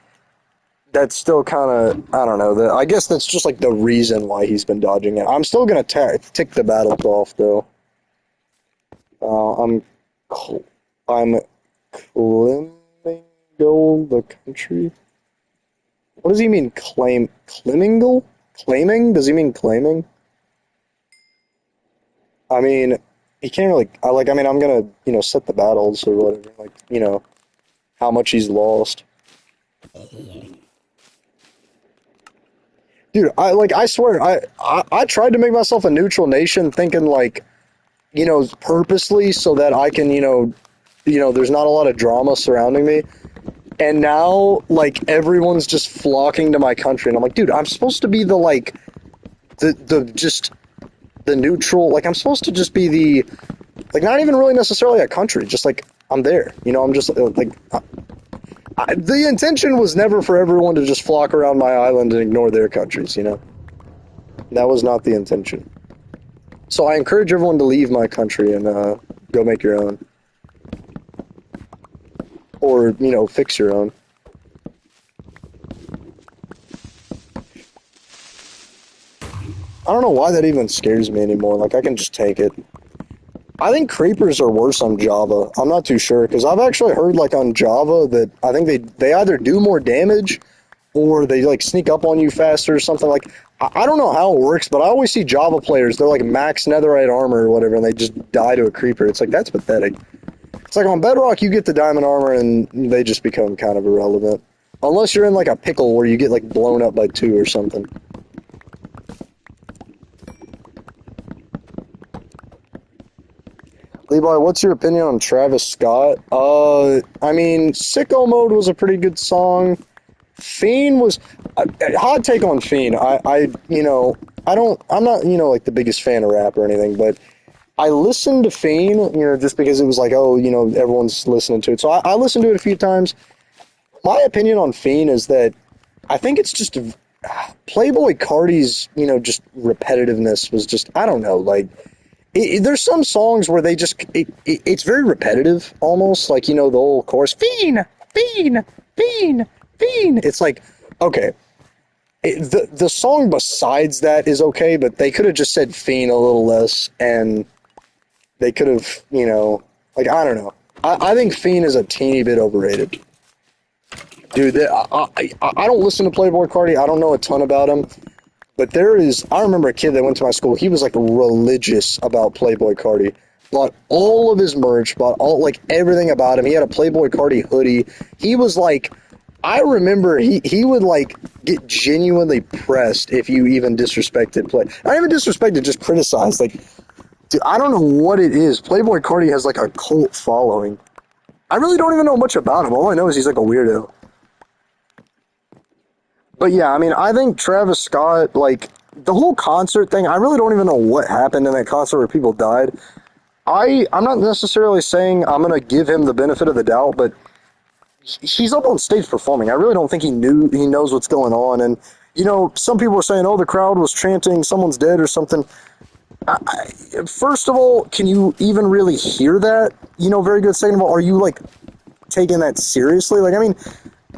A: that's still kind of I don't know. I guess that's just like the reason why he's been dodging it. I'm still gonna tick the battles off though. I'm I'm claiming the country. What does he mean claiming? Claiming? Does he mean claiming? I mean, he can't really. I mean, I'm gonna set the battles or whatever. Like how much he's lost. Dude, I swear I tried to make myself a neutral nation thinking like purposely so that I can there's not a lot of drama surrounding me. And now like everyone's just flocking to my country and I'm like, dude, I'm supposed to be the like the just the neutral, like I'm supposed to just be the like not even really necessarily a country, just like I'm there. I'm just like the intention was never for everyone to just flock around my island and ignore their countries. That was not the intention. So I encourage everyone to leave my country and go make your own. Or, fix your own. I don't know why that even scares me anymore. Like, I can just take it. I think creepers are worse on Java. I'm not too sure, because I've actually heard, like, on Java that I think they either do more damage or they, like, sneak up on you faster or something. Like, I don't know how it works, but I always see Java players, they're, like, max netherite armor or whatever, and they just die to a creeper. It's like, that's pathetic. It's like on Bedrock, you get the diamond armor, and they just become kind of irrelevant. Unless you're in, like, a pickle where you get, like, blown up by 2 or something. Levi, what's your opinion on Travis Scott? I mean, Sicko Mode was a pretty good song. Fiend was hot take on Fiend. I'm not like the biggest fan of rap or anything, but I listened to Fiend, just because it was like, oh, everyone's listening to it. So I listened to it a few times. My opinion on Fiend is that I think it's just Playboy Cardi's, just repetitiveness was just, I don't know, like. There's some songs where they just it's very repetitive almost, like the whole chorus fiend fiend fiend fiend. It's like, okay, the song besides that is okay, but they could have just said fiend a little less, and they could have like, I don't know. I think fiend is a teeny bit overrated, dude. I don't listen to Playboy Cardi. I don't know a ton about him. But I remember a kid that went to my school, he was like religious about Playboy Cardi. Bought all of his merch, bought like everything about him. He had a Playboy Cardi hoodie. He was like, I remember he would like get genuinely pressed if you even disrespected not even disrespected, just criticized. Like, dude, I don't know what it is. Playboy Cardi has like a cult following. I really don't even know much about him. All I know is he's like a weirdo. But yeah, I mean, I think Travis Scott, like, the whole concert thing, I really don't even know what happened in that concert where people died. I'm not necessarily saying I'm going to give him the benefit of the doubt, but he's up on stage performing. I really don't think he knows what's going on. And, some people are saying, oh, the crowd was chanting, someone's dead or something. First of all, can you even really hear that? Very good. Second of all, are you, like, taking that seriously? Like, I mean,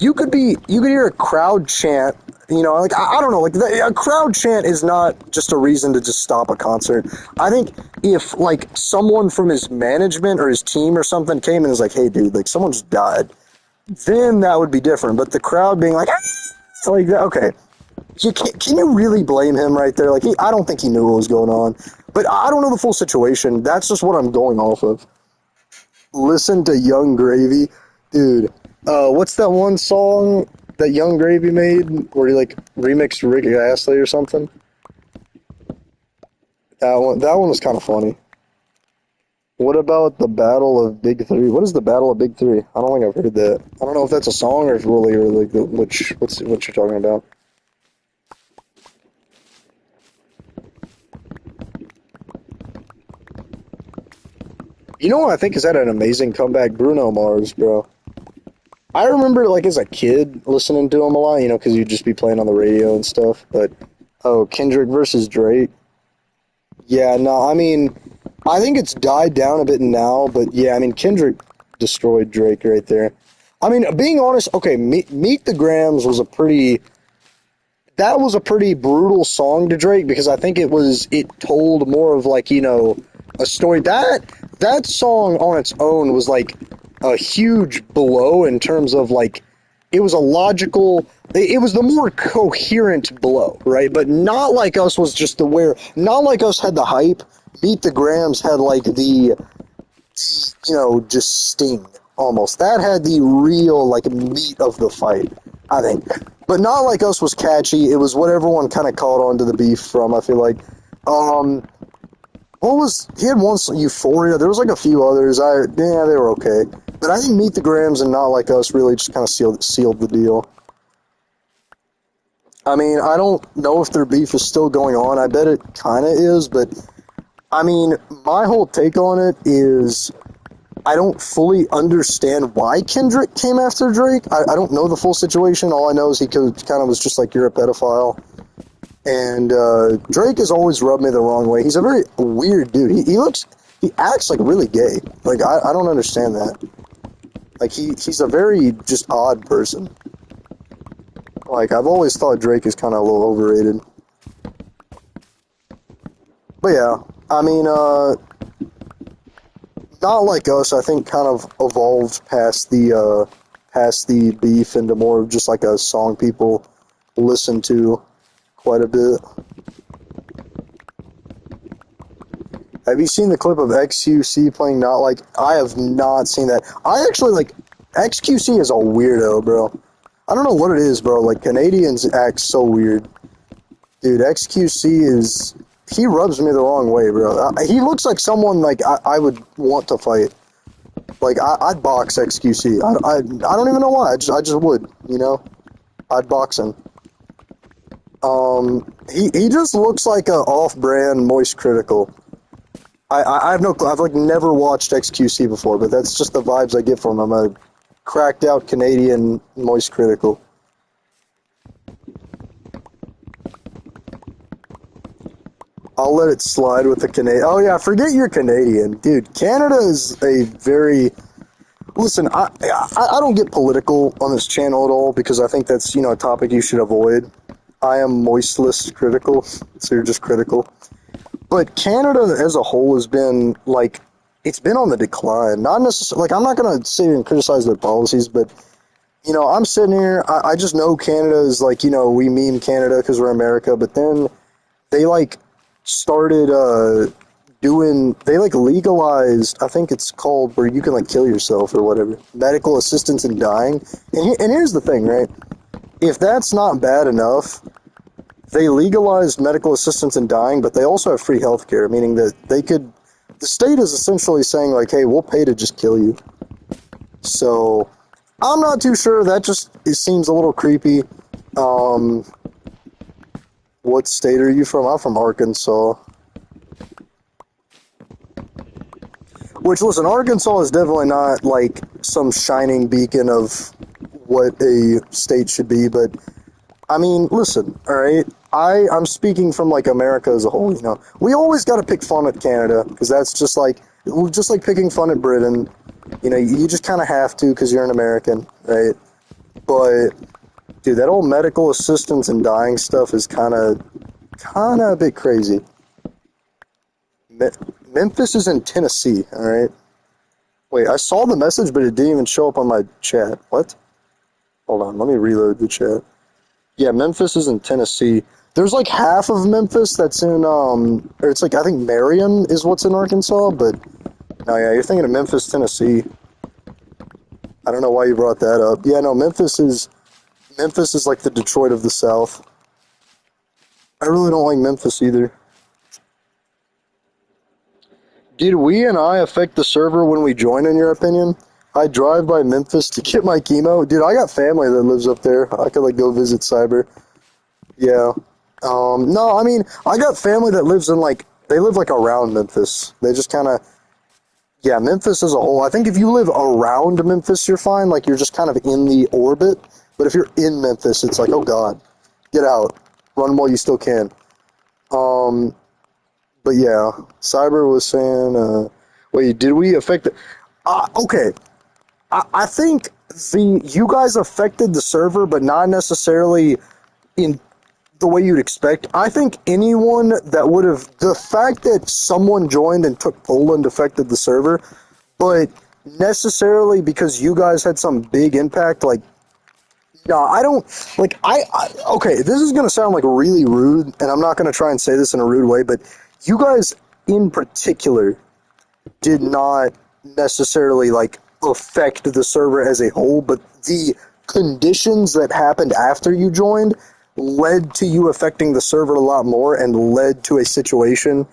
A: you could hear a crowd chant. You know, like I don't know, like a crowd chant is not just a reason to just stop a concert. I think if like someone from his management or his team or something came and was like, "Hey, dude, like someone just died," then that would be different. But the crowd being like, "Ah," like okay, can you really blame him right there? Like I don't think he knew what was going on, but I don't know the full situation. That's just what I'm going off of. Listen to Young Gravy, dude. What's that one song that Young Gravy made where he like remixed Rick Astley or something? That one was kind of funny. What about the Battle of Big Three? What is the Battle of Big Three? I don't think I've heard that. I don't know if that's a song or if really or like which what's what you're talking about. You know what I think has had an amazing comeback? Bruno Mars, bro. I remember like as a kid listening to him a lot, you know, because you'd just be playing on the radio and stuff. But oh, Kendrick versus Drake. Yeah, no, I mean, I think it's died down a bit now, but yeah, I mean, Kendrick destroyed Drake right there. I mean, being honest, okay, Meet the Grams was a pretty that was a pretty brutal song to Drake because I think it told more of like, you know, a story. That song on its own was like a huge blow in terms of like it was a logical it was the more coherent blow, right? But Not Like Us was just the where Not Like Us had the hype. Beat the Grams had like the you know, just sting almost. That had the real like meat of the fight, I think. But Not Like Us was catchy. It was what everyone kind of caught on to the beef from. I feel like. What was he had one Euphoria? There was like a few others. Yeah, they were okay. But I think Meet the Grams and Not Like Us really just kind of sealed the deal. I mean, I don't know if their beef is still going on. I bet it kind of is, but I mean, my whole take on it is I don't fully understand why Kendrick came after Drake. I don't know the full situation. All I know is he kind of was just like, you're a pedophile. And Drake has always rubbed me the wrong way. He's a very weird dude. He acts like really gay. Like, I don't understand that. Like, he's a very just odd person. Like, I've always thought Drake is kind of a little overrated. But yeah, I mean, Not Like Us, I think, kind of evolved past the beef into more of just like a song people listen to quite a bit. Have you seen the clip of XQC playing Not Like? I have not seen that. I actually like XQC is a weirdo, bro. I don't know what it is, bro. Like Canadians act so weird, dude. XQC is he rubs me the wrong way, bro. He looks like someone like I would want to fight. Like I'd box XQC. I don't even know why. I just would. You know, I'd box him. He just looks like a off-brand Moist Critical. I've like never watched XQC before, but that's just the vibes I get from him. A cracked out Canadian Moist Critical. I'll let it slide with the Canadian. Oh yeah, forget you're Canadian, dude. Canada is a very listen. I don't get political on this channel at all because I think that's a topic you should avoid. I am moistless critical, so you're just critical. But Canada as a whole has been like it's been on the decline. Not necessarily like I'm not gonna sit here and criticize their policies, but I'm sitting here. I just know Canada is like we meme Canada because we're America, but then they like started they like legalized, I think it's called where you can like kill yourself or whatever, medical assistance in dying. And here's the thing, right? If that's not bad enough, they legalized medical assistance in dying, but they also have free healthcare, meaning that the state is essentially saying like, hey, we'll pay to just kill you. So I'm not too sure. It seems a little creepy. What state are you from? I'm from Arkansas. Which, listen, Arkansas is definitely not like some shining beacon of what a state should be, but I mean, listen, all right? I'm speaking from like America as a whole, We always got to pick fun at Canada because that's just like picking fun at Britain. You just kind of have to because you're an American, right? But dude, that whole medical assistance and dying stuff is kind of a bit crazy. Memphis is in Tennessee, all right? Wait, I saw the message, but it didn't even show up on my chat. What? Hold on, let me reload the chat. Yeah, Memphis is in Tennessee. There's like half of Memphis that's in, or it's like, I think Marion is what's in Arkansas, but no, yeah, you're thinking of Memphis, Tennessee. I don't know why you brought that up. Yeah, no, Memphis is like the Detroit of the South. I really don't like Memphis either. Did we and I affect the server when we join, in your opinion? I drive by Memphis to get my chemo. Dude, I got family that lives up there. I could, like, go visit Cyber. Yeah. No, I mean, I got family that lives in, like, they live, like, around Memphis. They just kind of, yeah, Memphis as a whole. I think if you live around Memphis, you're fine. Like, you're just kind of in the orbit. But if you're in Memphis, it's like, oh, God, get out. Run while you still can. But yeah, Cyber was saying, wait, did we affect it? Okay, I think you guys affected the server, but not necessarily in the way you'd expect. I think anyone that would have, the fact that someone joined and took Poland affected the server, but necessarily because you guys had some big impact, like, no, I don't, like, okay, this is going to sound like really rude, and I'm not going to try and say this in a rude way, but you guys in particular did not necessarily, like, affect the server as a whole, but the conditions that happened after you joined led to you affecting the server a lot more and led to a situation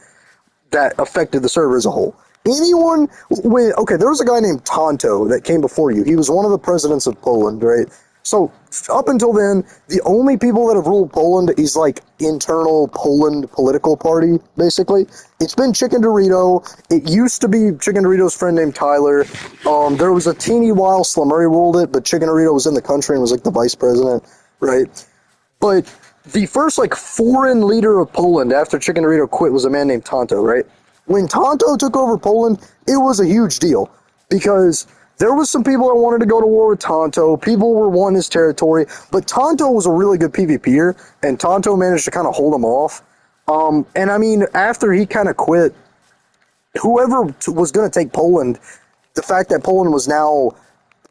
A: that affected the server as a whole. Okay, there was a guy named Tonto that came before you. He was one of the presidents of Poland, right? So, up until then, the only people that have ruled Poland is, like, internal Poland political party, basically. It's been Chicken Dorito. It used to be Chicken Dorito's friend named Tyler. There was a teeny while Slamurray ruled it, but Chicken Dorito was in the country and was, like, the vice president, right? But the first, like, foreign leader of Poland after Chicken Dorito quit was a man named Tonto, right? When Tonto took over Poland, it was a huge deal because there was some people that wanted to go to war with Tonto. People were wanting his territory, but Tonto was a really good PvPer, and Tonto managed to kind of hold him off. And I mean, after he kind of quit, whoever was going to take Poland, the fact that Poland was now,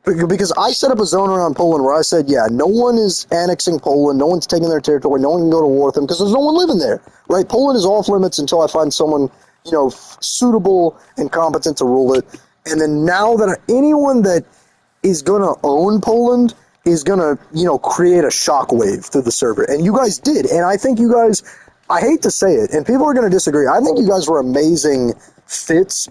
A: because I set up a zone around Poland where I said, yeah, no one is annexing Poland, no one's taking their territory, no one can go to war with them, because there's no one living there, right? Poland is off limits until I find someone, you know, suitable and competent to rule it. And then now that anyone that is going to own Poland is going to, you know, create a shockwave through the server. And you guys did. And I think you guys, I hate to say it, and people are going to disagree, I think you guys were amazing fits,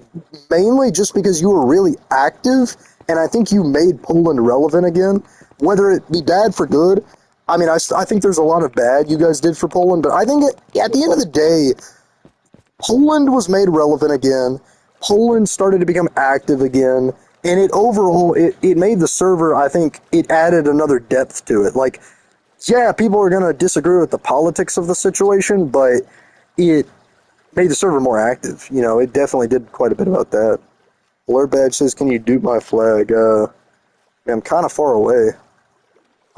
A: mainly just because you were really active, and I think you made Poland relevant again. Whether it be bad for good, I mean, I think there's a lot of bad you guys did for Poland, but I think at the end of the day, Poland was made relevant again. Poland started to become active again, and it made the server, I think, it added another depth to it. Like, yeah, people are going to disagree with the politics of the situation, but it made the server more active. You know, it definitely did quite a bit about that. Alert Badge says, can you dupe my flag? I'm kind of far away.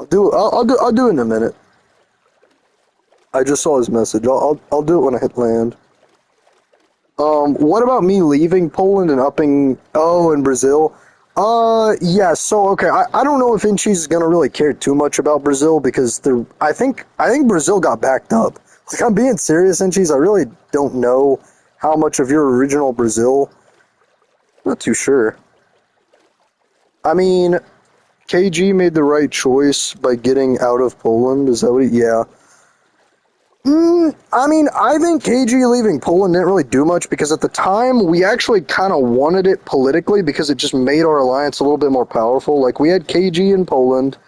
A: I'll do it in a minute. I just saw his message. I'll do it when I hit land. What about me leaving Poland and upping, in Brazil? Yeah, so, okay, I don't know if Inchis is gonna really care too much about Brazil, because I think Brazil got backed up. Like, I'm being serious, Inchis, I really don't know how much of your original Brazil. Not too sure. I mean, KG made the right choice by getting out of Poland, is that what yeah. I mean, I think KG leaving Poland didn't really do much, because at the time, we actually kind of wanted it politically, because it just made our alliance a little bit more powerful. Like, we had KG in Poland,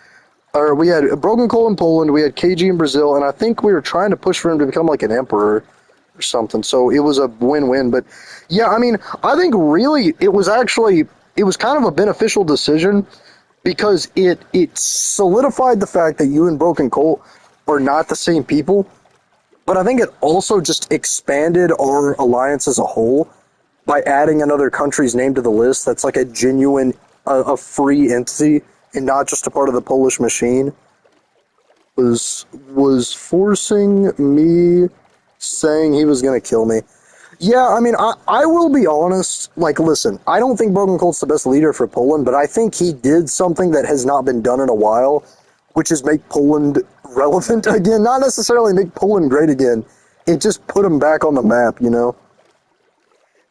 A: or we had Broken Coal in Poland, we had KG in Brazil, and I think we were trying to push for him to become like an emperor or something, so it was a win-win. But yeah, I mean, I think really it was kind of a beneficial decision, because it solidified the fact that you and Broken Coal are not the same people. But I think it also just expanded our alliance as a whole by adding another country's name to the list that's like a genuine, a free entity and not just a part of the Polish machine, was forcing me, saying he was gonna kill me. Yeah, I mean, I will be honest. Like, listen, I don't think Broken Colt's the best leader for Poland, but I think he did something that has not been done in a while, which is make Poland relevant again. Not necessarily make Poland great again. It just put him back on the map, you know?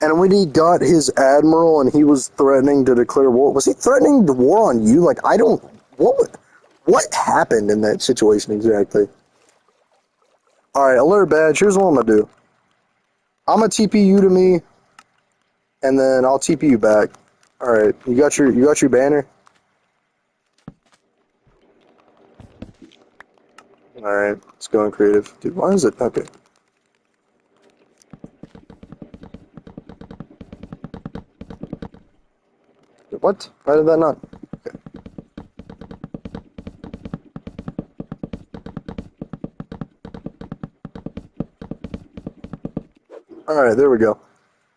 A: And when he got his admiral and he was threatening to declare war, was he threatening the war on you? Like, I don't. What happened in that situation exactly? Alright, alert badge. Here's what I'm gonna do. I'm gonna TP you to me, and then I'll TP you back. All right, you got your banner. All right, let's go in creative, dude. Why is it okay? What? Why did that not? Okay. All right, there we go.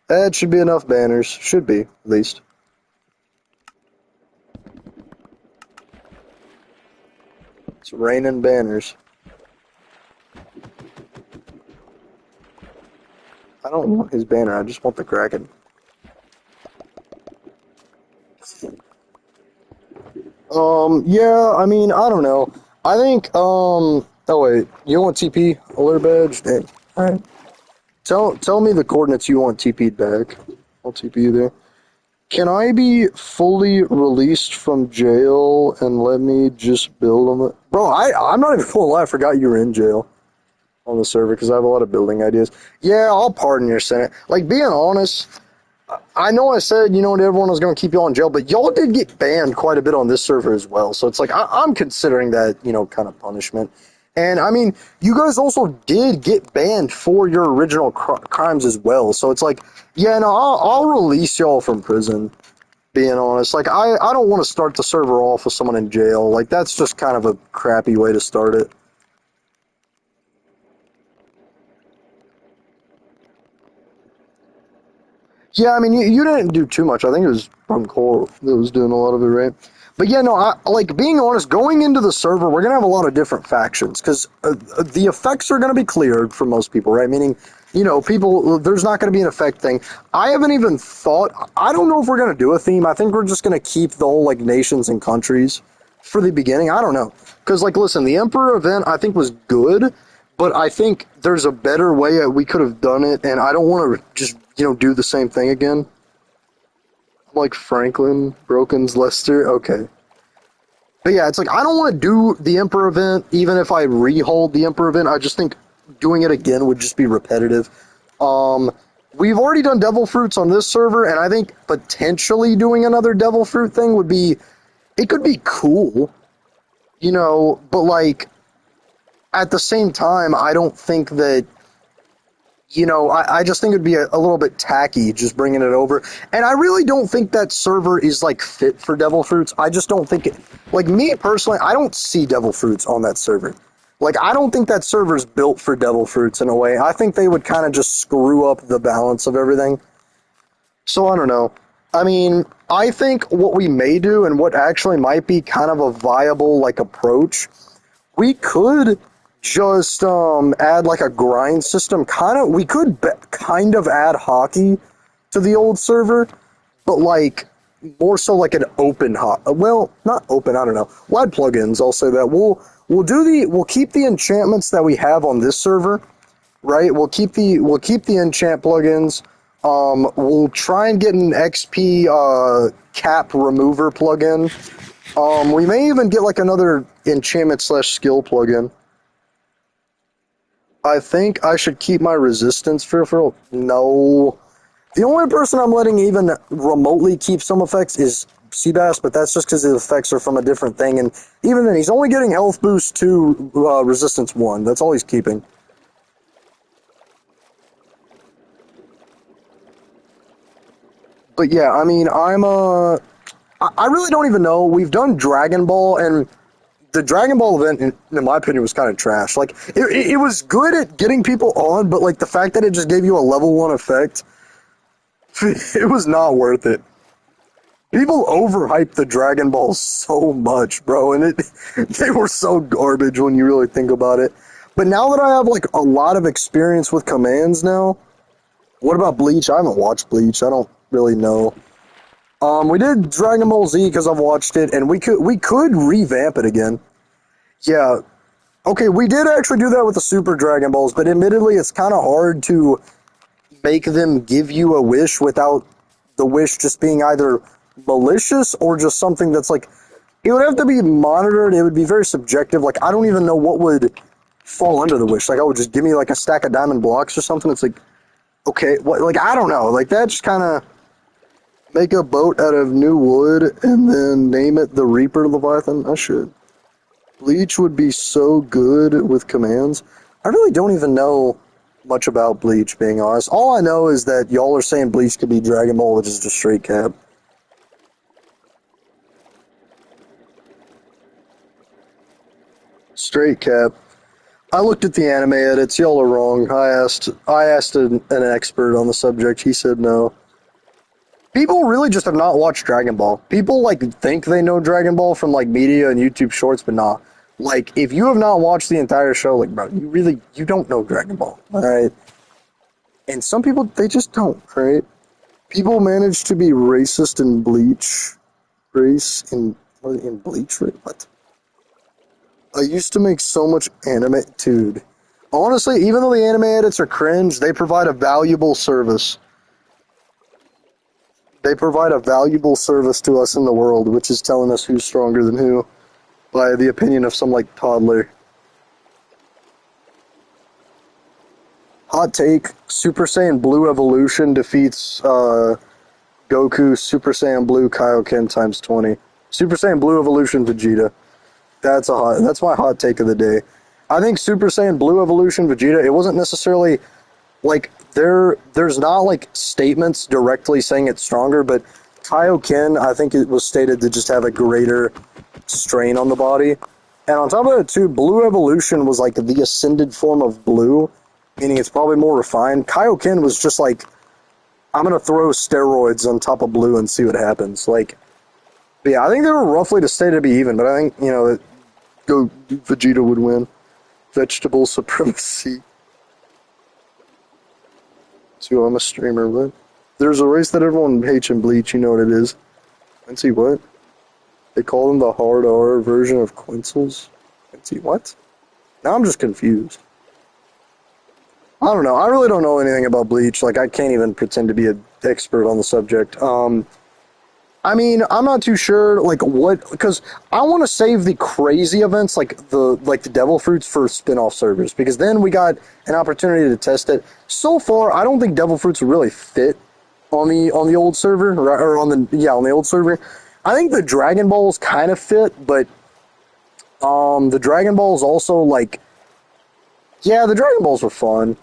A: That should be enough banners. Should be, at least. It's raining banners. I don't want his banner. I just want the Kraken. Yeah, I mean, I don't know. I think, oh wait, you want TP alert badge? Dang. Alright. Tell me the coordinates you want TP'd back. I'll TP you there. Can I be fully released from jail and let me just build on it? Bro, I'm not even full lie. I forgot you were in jail on the server because I have a lot of building ideas. Yeah, I'll pardon your Senate. Like, being honest, I know I said, you know, everyone was going to keep y'all in jail, but y'all did get banned quite a bit on this server as well. So it's like, I'm considering that, you know, kind of punishment. And I mean, you guys also did get banned for your original crimes as well. So it's like, yeah, no, I'll release y'all from prison, being honest. Like, I don't want to start the server off with someone in jail. Like, that's just kind of a crappy way to start it. Yeah, I mean, you didn't do too much. I think it was from Cole that was doing a lot of it, right? But yeah, no, like, being honest, going into the server, we're going to have a lot of different factions because the effects are going to be cleared for most people, right? Meaning, you know, people, there's not going to be an effect thing. I haven't even thought, I don't know if we're going to do a theme. I think we're just going to keep the whole, like, nations and countries for the beginning. I don't know. Because, like, listen, the Emperor event, I think, was good, but I think there's a better way we could have done it, and I don't want to just, you know, do the same thing again. Like Franklin, Broken's, Lester, okay. But yeah, it's like, I don't want to do the Emperor event, even if I rehold the Emperor event. I just think doing it again would just be repetitive. We've already done Devil Fruits on this server, and I think potentially doing another Devil Fruit thing would be, it could be cool, you know, but like, at the same time, I don't think that, you know, I just think it'd be a little bit tacky just bringing it over. And I really don't think that server is, like, fit for Devil Fruits. I just don't think it, like, me personally, I don't see Devil Fruits on that server. Like, I don't think that server's built for Devil Fruits in a way. I think they would kind of just screw up the balance of everything. So I don't know. I mean, I think what we may do and what actually might be kind of a viable, like, approach, we could just add like a grind system. We could kind of add hockey to the old server, but like more so like an open well, not open, I don't know. We'll add plugins, I'll say that. We'll keep the enchantments that we have on this server, right? We'll keep the enchant plugins. We'll try and get an XP cap remover plugin. We may even get like another enchantment / skill plugin. I think I should keep my resistance fearful. No. The only person I'm letting even remotely keep some effects is Seabass, but that's just because his effects are from a different thing. And even then, he's only getting health boost to resistance 1. That's all he's keeping. But yeah, I mean, I really don't even know. We've done Dragon Ball, and the Dragon Ball event, in my opinion, was kind of trash. Like, it was good at getting people on, but, like, the fact that it just gave you a level 1 effect, it was not worth it. People overhyped the Dragon Balls so much, bro, and they were so garbage when you really think about it. But now that I have like a lot of experience with commands now, what about Bleach? I haven't watched Bleach. I don't really know. We did Dragon Ball Z because I've watched it, and we could revamp it again. Yeah. Okay, we did actually do that with the Super Dragon Balls, but admittedly, it's kind of hard to make them give you a wish without the wish just being either malicious or just something that's like it would have to be monitored. It would be very subjective. Like I don't even know what would fall under the wish. Like I would just give me like a stack of diamond blocks or something. It's like okay, what? Like I don't know. Like that just kind of make a boat out of new wood and then name it the Reaper Leviathan. I should. Bleach would be so good with commands. I really don't even know much about Bleach, being honest. All I know is that y'all are saying Bleach could be Dragon Ball, which is just straight cap. Straight cap. I looked at the anime edits. Y'all are wrong. I asked an expert on the subject. He said no. People really just have not watched Dragon Ball. People like think they know Dragon Ball from like media and YouTube shorts, but nah. Like if you have not watched the entire show, like bro, you don't know Dragon Ball. All right. And some people they just don't. Right. People manage to be racist in Bleach. In Bleach. Right? What? I used to make so much anime, dude. Honestly, even though the anime edits are cringe, they provide a valuable service. They provide a valuable service to us in the world, which is telling us who's stronger than who, by the opinion of some, like, toddler. Hot take, Super Saiyan Blue Evolution defeats, Goku Super Saiyan Blue Kaioken times 20. Super Saiyan Blue Evolution Vegeta. That's my hot take of the day. I think Super Saiyan Blue Evolution Vegeta, it wasn't necessarily like there's not like statements directly saying it's stronger, but Kaioken, I think it was stated to just have a greater strain on the body. And on top of that too, Blue Evolution was like the ascended form of blue, meaning it's probably more refined. Kaioken was just like I'm gonna throw steroids on top of blue and see what happens. Like but yeah, I think they were roughly stated to be even, but I think, Vegeta would win. Vegetable supremacy. So I'm a streamer, what? There's a race that everyone hates in Bleach, you know what it is. Quincy what? They call them the hard R version of Quincy's? Quincy what? Now I'm just confused. I don't know. I really don't know anything about Bleach. Like, I can't even pretend to be an expert on the subject. I mean, I'm not too sure, like, what, because I want to save the crazy events, like the Devil Fruits for spin-off servers, because then we got an opportunity to test it. So far, I don't think Devil Fruits would really fit on the old server, or on the old server. I think the Dragon Balls kind of fit, but, the Dragon Balls also, like, yeah, the Dragon Balls were fun.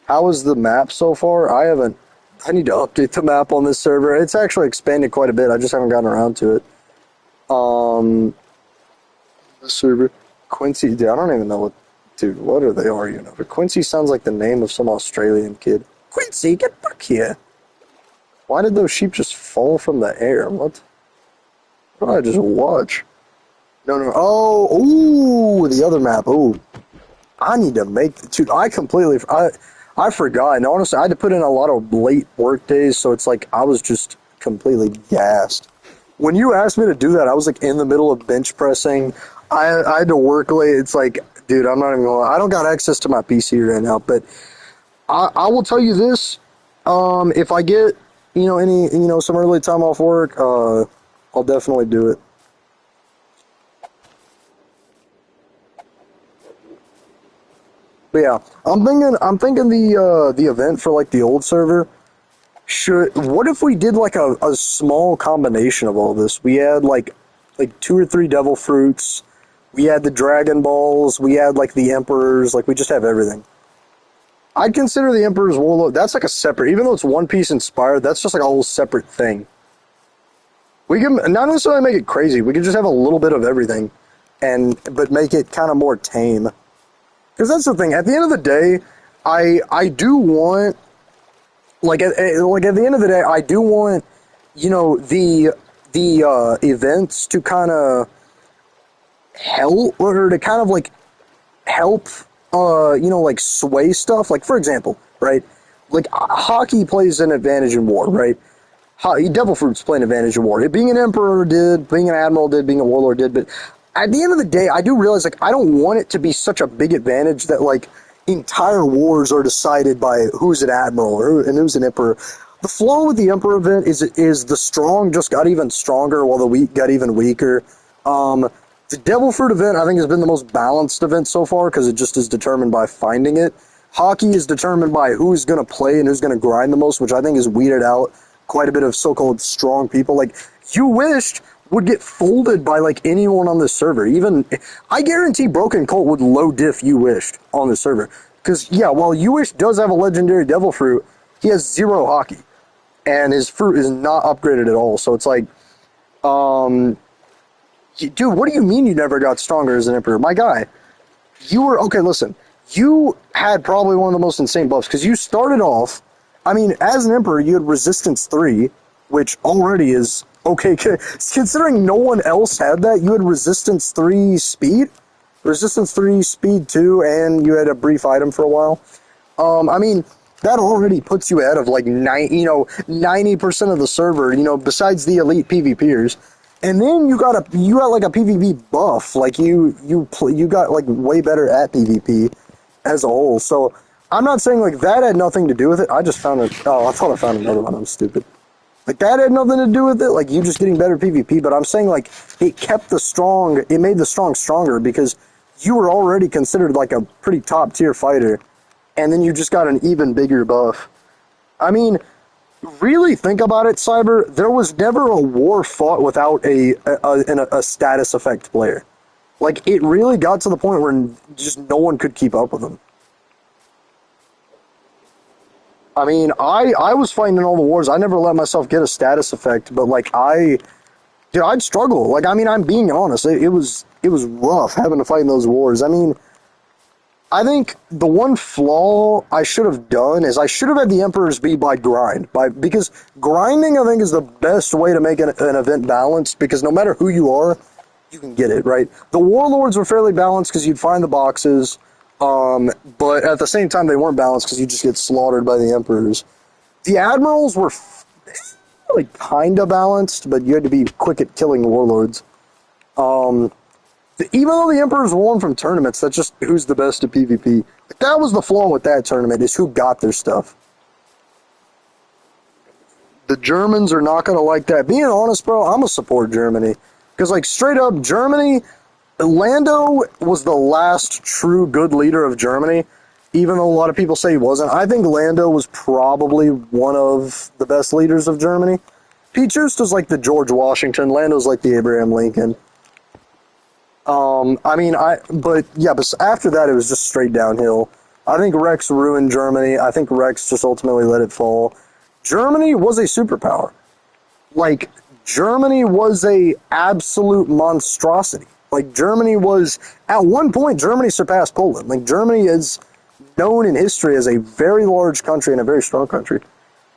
A: How is the map so far? I need to update the map on this server. It's actually expanded quite a bit. I just haven't gotten around to it. The server. Quincy, dude, I don't even know what are they arguing over? Quincy sounds like the name of some Australian kid. Quincy, get back here. Why did those sheep just fall from the air? What did I just watch? No. Oh, ooh, the other map. Ooh. I need to make, dude, I forgot, and honestly, I had to put in a lot of late work days, so it's like I was just completely gassed. When you asked me to do that, I was like in the middle of bench pressing. I had to work late. It's like, dude, I'm not even gonna lie. I don't got access to my PC right now, but I will tell you this. If I get, some early time off work, I'll definitely do it. But yeah, I'm thinking the event for like the old server what if we did like a small combination of all this? We had like 2 or 3 devil fruits, we had the Dragon Balls, we had like the Emperors, like we just have everything. I'd consider the Emperor's Warlord, that's like a separate, even though it's One Piece inspired, that's just like a whole separate thing. We can not necessarily make it crazy, we can just have a little bit of everything, but make it kind of more tame. Because that's the thing. At the end of the day, I do want, like at the end of the day, I do want, the the events to kind of help, or to kind of like help, like sway stuff. Like, for example, right? Like, hockey plays an advantage in war, right? Devil fruits play an advantage in war. Being an emperor did, being an admiral did, being a warlord did, but at the end of the day, I do realize, like, I don't want it to be such a big advantage that, like, entire wars are decided by who's an admiral and who's an emperor. The flaw with the emperor event is the strong just got even stronger while the weak got even weaker. The devil fruit event, I think, has been the most balanced event so far because it just is determined by finding it. Hockey is determined by who's going to play and who's going to grind the most, which I think has weeded out quite a bit of so-called strong people. Like, You Wished would get folded by, like, anyone on this server. Even, I guarantee Broken Colt would low diff You Wished on the server. Because, yeah, while You Wish does have a legendary devil fruit, he has 0 hockey. And his fruit is not upgraded at all. So it's like, dude, what do you mean you never got stronger as an emperor? My guy, okay, listen, you had probably one of the most insane buffs, because you started off, I mean, as an emperor, you had resistance 3, which already is okay, considering no one else had that. You had resistance 3 speed, resistance 3 speed 2, and you had a brief item for a while. I mean, that already puts you ahead of like 90% of the server, besides the elite PvPers. And then you got like a PvP buff, like you got like way better at PvP as a whole. So I'm not saying like that had nothing to do with it. I just found it. Oh, I thought I found another one. I'm stupid. Like that had nothing to do with it. Like you just getting better PvP. But I'm saying like it kept the strong. It made the strong stronger because you were already considered like a pretty top tier fighter, and then you just got an even bigger buff. I mean, really think about it, Cyber. There was never a war fought without a status effect player. Like, it really got to the point where just no one could keep up with them. I mean, I was fighting in all the wars. I never let myself get a status effect, but like I'd struggle. Like, I mean, I'm being honest. It was rough having to fight in those wars. I mean, I think the one flaw I should have done is I should have had the Emperors be by grind. Because grinding, I think, is the best way to make an event balanced, because no matter who you are, you can get it, right? The Warlords were fairly balanced because you'd find the boxes, but at the same time, they weren't balanced because you just get slaughtered by the Emperors. The Admirals were like kind of balanced, but you had to be quick at killing the Warlords. Even though the Emperors won from tournaments, that's just who's the best at PvP. That was the flaw with that tournament, is who got their stuff. The Germans are not going to like that. Being honest, bro, I'm going to support Germany. Because, like, straight up, Germany, Lando was the last true good leader of Germany, even though a lot of people say he wasn't. I think Lando was probably one of the best leaders of Germany. Pete Justa's like the George Washington. Lando's like the Abraham Lincoln. But after that, it was just straight downhill. I think Rex ruined Germany. I think Rex just ultimately let it fall. Germany was a superpower. Like, Germany was a absolute monstrosity. Like, Germany was, at one point, Germany surpassed Poland. Like, Germany is known in history as a very large country and a very strong country.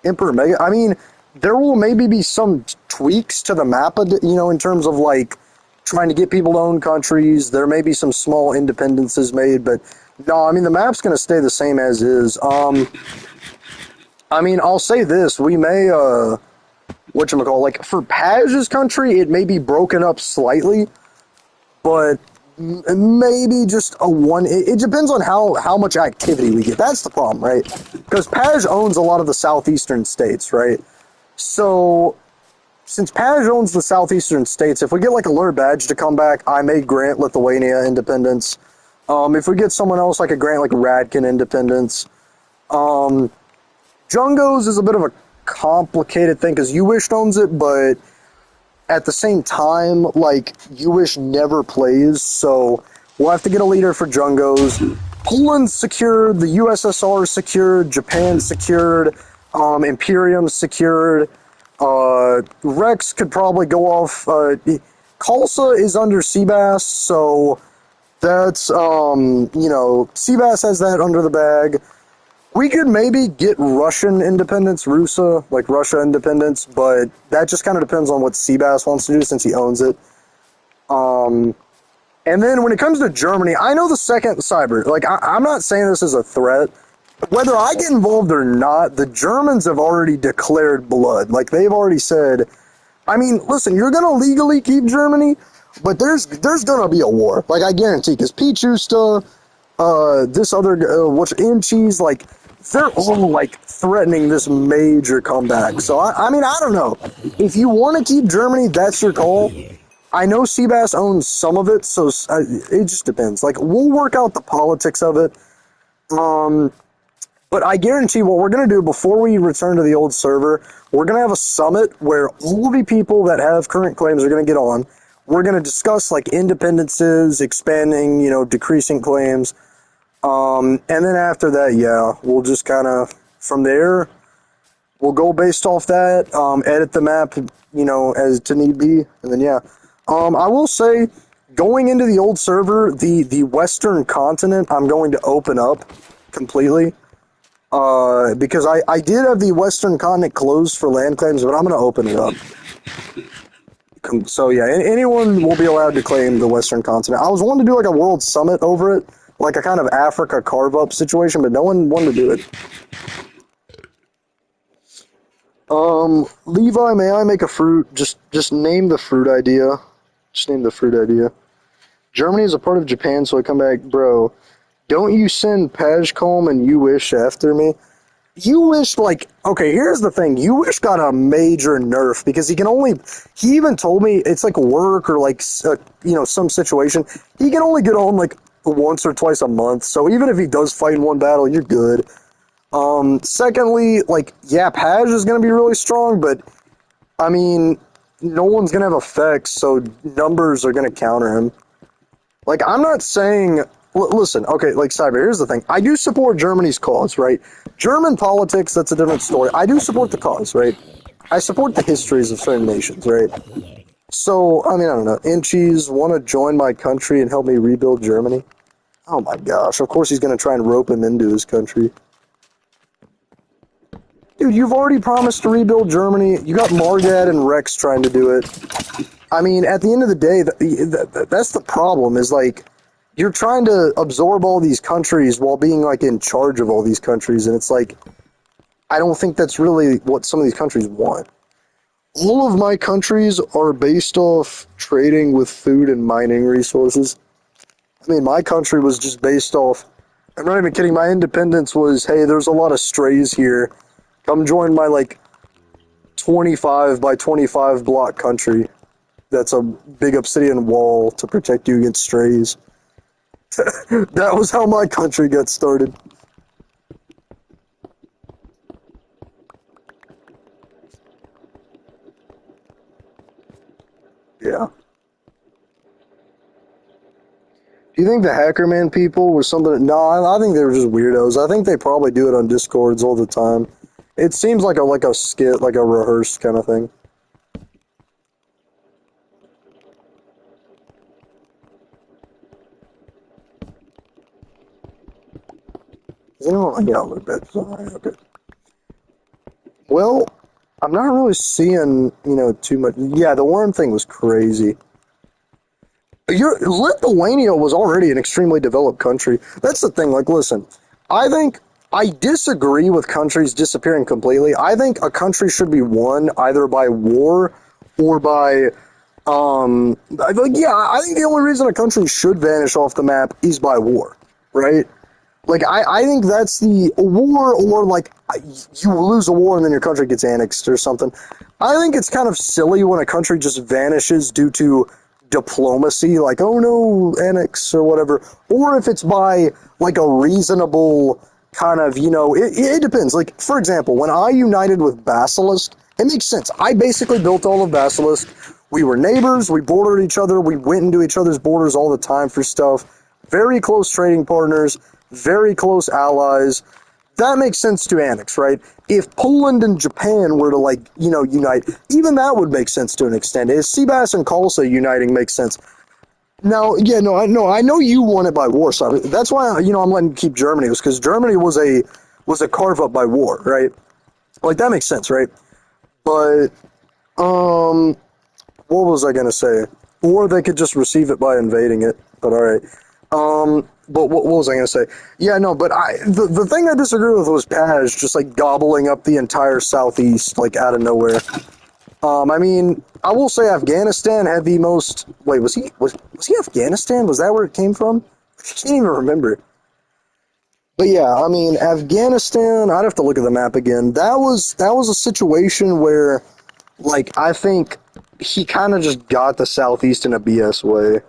A: Emperor Mega, I mean, there will maybe be some tweaks to the map, in terms of, like, trying to get people to own countries. There may be some small independences made, but no, I mean, the map's going to stay the same as is. I mean, I'll say this, we may, like, for Paj's country, it may be broken up slightly, but maybe just a one, it depends on how much activity we get. That's the problem, right? Because Paj owns a lot of the southeastern states, right? So, since Paj owns the southeastern states, if we get like a Lure Badge to come back, I may grant Lithuania independence. If we get someone else, I could grant like Radkin independence. Jungos is a bit of a complicated thing because U-Wish owns it, but at the same time, like, U-Wish never plays, so we'll have to get a leader for Jungos. Poland's secured, the USSR is secured, Japan's secured, Imperium's secured. Rex could probably go off. Khalsa is under Seabass, so that's, Seabass has that under the bag. We could maybe get Russian independence, like Russia independence, but that just kind of depends on what Seabass wants to do since he owns it. Um, and then when it comes to Germany, I know the second cyber, like I'm not saying this is a threat. Whether I get involved or not, the Germans have already declared blood. Like they've already said, I mean, listen, you're gonna legally keep Germany, but there's gonna be a war. Like I guarantee, because Pichusta, this other what's Inchies, like they're all like threatening this major comeback. So I mean, I don't know. If you want to keep Germany, that's your call. I know Seabass owns some of it, so it just depends. Like we'll work out the politics of it. Um, but I guarantee what we're going to do before we return to the old server, we're going to have a summit where all the people that have current claims are going to get on. We're going to discuss like independences, expanding, decreasing claims. And then after that, yeah, we'll just kind of, from there, we'll go based off that, edit the map, as to need be. And then, yeah. I will say, going into the old server, the Western continent, I'm going to open up completely. Because I did have the Western continent closed for land claims, but I'm going to open it up. So yeah, anyone will be allowed to claim the Western continent. I was wanting to do like a world summit over it, like a kind of Africa carve-up situation, but no one wanted to do it. Levi, may I make a fruit? Just name the fruit idea. Just name the fruit idea. Germany is a part of Japan, so I come back, bro. Don't you send Pajcom and You Wish after me? You Wish, like, okay, here's the thing. You Wish got a major nerf because he even told me it's like work or like, some situation. He can only get on like once or twice a month. So even if he does fight in one battle, you're good. Secondly, like, yeah, Paj is going to be really strong, but I mean, no one's going to have effects, so numbers are going to counter him. Like, I'm not saying, listen, okay, like, Cyber, here's the thing. I do support Germany's cause, right? German politics, that's a different story. I do support the cause, right? I support the histories of certain nations, right? So, I mean, I don't know. Inchies want to join my country and help me rebuild Germany? Oh my gosh, of course he's going to try and rope him into his country. Dude, you've already promised to rebuild Germany. You got Margad and Rex trying to do it. I mean, at the end of the day, that's the problem, is like, you're trying to absorb all these countries while being like in charge of all these countries, and it's like, I don't think that's really what some of these countries want. All of my countries are based off trading with food and mining resources. I mean, my country was just based off, I'm not even kidding, my independence was, hey, there's a lot of strays here. Come join my, like, 25 by 25 block country. That's a big obsidian wall to protect you against strays. That was how my country got started. Yeah. Do you think the Hackerman people were something? No, I think they were just weirdos. I think they probably do it on Discords all the time. It seems like a skit, like a rehearsed kind of thing. Is anyone? Yeah, look at that. Okay. Well, I'm not really seeing, too much. Yeah, the worm thing was crazy. Lithuania was already an extremely developed country. That's the thing. Like, listen, I disagree with countries disappearing completely. I think a country should be won either by war or by, I think the only reason a country should vanish off the map is by war, right? Like, I think that's the war, or like you lose a war and then your country gets annexed or something. I think it's kind of silly when a country just vanishes due to diplomacy, like, oh no, annex or whatever. Or if it's by like a reasonable kind of, it depends. Like, for example, when I united with Basilisk, it makes sense. I basically built all of Basilisk. We were neighbors, we bordered each other, we went into each other's borders all the time for stuff. Very close trading partners, very close allies. That makes sense to annex, right? If Poland and Japan were to, like, unite, even that would make sense to an extent. If Seabass and Kalsa uniting makes sense. Now, yeah, no, I know you won it by war, so that's why, I'm letting you keep Germany, was because Germany was was a carve up by war, right? Like that makes sense, right? But what was I gonna say? Or they could just receive it by invading it. But all right. But what was I gonna say? Yeah, no. But the thing I disagree with was Paj just like gobbling up the entire southeast like out of nowhere. I mean, I will say Afghanistan had the most. Wait, was he Afghanistan? Was that where it came from? I can't even remember. But yeah, I mean, Afghanistan. I'd have to look at the map again. That was a situation where, like, I think he kind of just got the southeast in a BS way.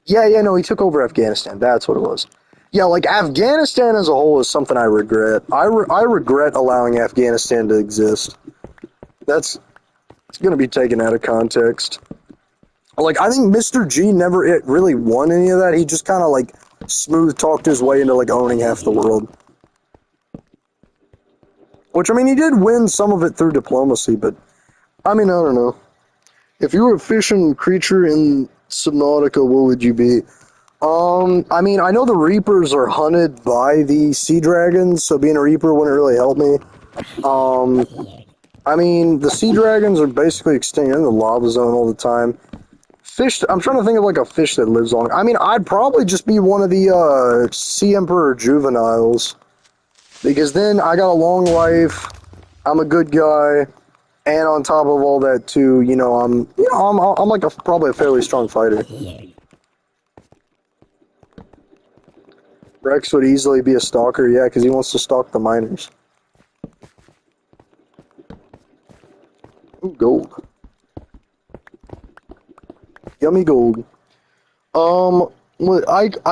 A: Yeah, yeah, no, he took over Afghanistan. That's what it was. Yeah, like Afghanistan as a whole is something I regret. I regret allowing Afghanistan to exist. That's it's gonna be taken out of context. Like I think Mr. G never really won any of that. He just kind of like smooth talked his way into like owning half the world. Which I mean, he did win some of it through diplomacy, but I mean, I don't know. If you were a fish and creature in Subnautica, what would you be? I mean, I know the Reapers are hunted by the Sea Dragons, so being a Reaper wouldn't really help me. Um, I mean, the Sea Dragons are basically extinct in the lava zone all the time. Fish, I'm trying to think of like a fish that lives on. I mean, I'd probably just be one of the Sea Emperor juveniles, because then I got a long life, I'm a good guy, and on top of all that too, I'm like probably a fairly strong fighter. Rex would easily be a stalker, yeah, because he wants to stalk the miners. Ooh, gold. Yummy gold. I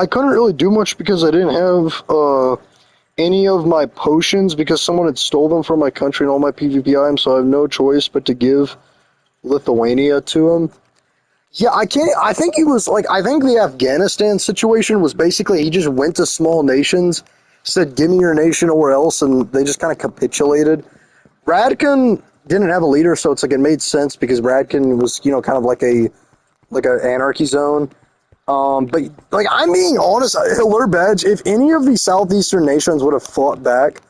A: couldn't really do much because I didn't have any of my potions because someone had stole them from my country and all my PvP items, so I have no choice but to give Lithuania to him. Yeah, I can't. I think he was like. I think the Afghanistan situation was basically he just went to small nations, said, "Give me your nation or else," and they just kind of capitulated. Radkin didn't have a leader, so it's like it made sense because Radkin was, kind of like an anarchy zone. But like I'm being honest, Hitler Badge. If any of the southeastern nations would have fought back,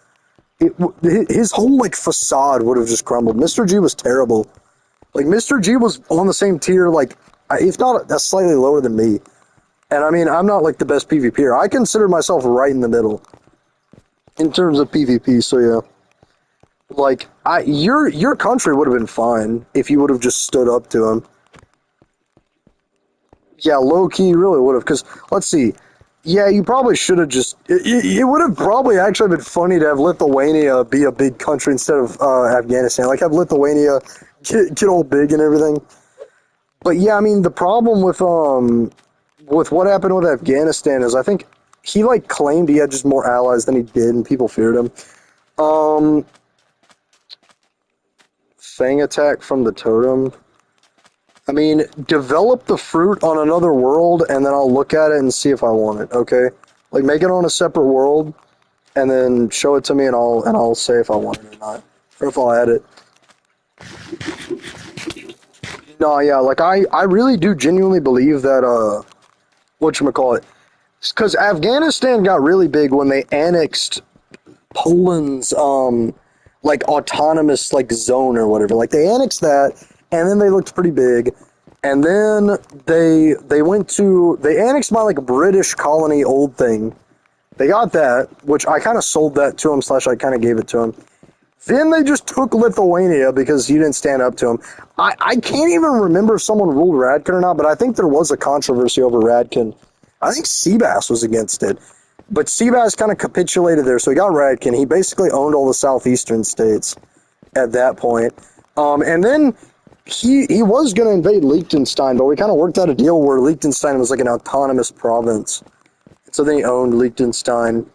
A: his whole like facade would have just crumbled. Mr. G was terrible. Like Mr. G was on the same tier, like if not slightly lower than me. And I mean, I'm not like the best PvPer. I consider myself right in the middle in terms of PvP. So yeah, like your country would have been fine if you would have just stood up to him. Yeah, low key really would have. Because let's see. Yeah, you probably should have just. It would have probably actually been funny to have Lithuania be a big country instead of Afghanistan. Like have Lithuania get all big and everything. But yeah, I mean the problem with what happened with Afghanistan is I think he like claimed he had just more allies than he did, and people feared him. Um, Fang attack from the totem. I mean, develop the fruit on another world, and then I'll look at it and see if I want it. Okay, like make it on a separate world, and then show it to me, and I'll say if I want it or not, or if I'll add it. No, yeah, like I really do genuinely believe that whatchamacallit, because Afghanistan got really big when they annexed Poland's like autonomous like zone or whatever. Like they annexed that, and then they looked pretty big, and then they annexed my like British colony old thing. They got that, which I kind of sold that to him / I kind of gave it to him. Then they just took Lithuania because he didn't stand up to him. I can't even remember if someone ruled Radkin or not, but I think there was a controversy over Radkin. I think Seabass was against it. But Seabass kind of capitulated there, so he got Radkin. He basically owned all the southeastern states at that point. And then he was going to invade Liechtenstein, but we kind of worked out a deal where Liechtenstein was like an autonomous province. So then he owned Liechtenstein.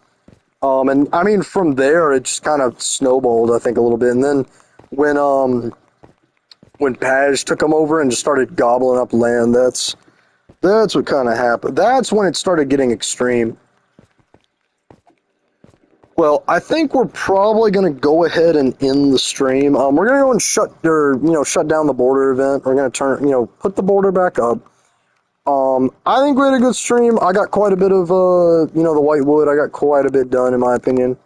A: And I mean, from there, it just kind of snowballed, I think, a little bit. And then when Paj took him over and just started gobbling up land, that's what kind of happened. That's when it started getting extreme. Well, I think we're probably going to go ahead and end the stream. We're going to go and shut down the border event. We're going to put the border back up. I think we had a good stream. I got quite a bit of, the white wood. I got quite a bit done, in my opinion.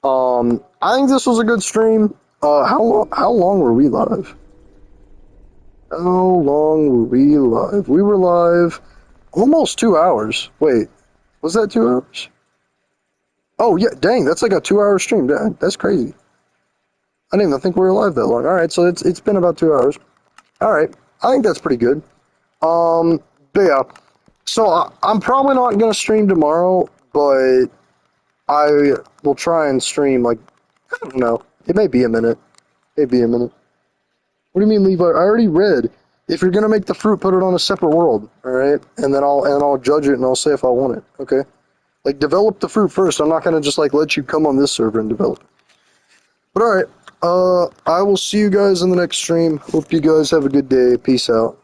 A: I think this was a good stream. How long were we live? How long were we live? We were live almost 2 hours. Wait, was that 2 hours? Oh yeah, dang, that's like a 2 hour stream. That's crazy. I didn't even think we were live that long. All right, so it's been about 2 hours. All right, I think that's pretty good. Um, but yeah, so I'm probably not gonna stream tomorrow, but I will try and stream like I don't know. It may be a minute. Maybe a minute. What do you mean, Levi? I already read. If you're gonna make the fruit, put it on a separate world. All right, and then I'll judge it and I'll say if I want it. Okay. Like develop the fruit first. I'm not gonna just like let you come on this server and develop it. But all right. I will see you guys in the next stream. Hope you guys have a good day. Peace out.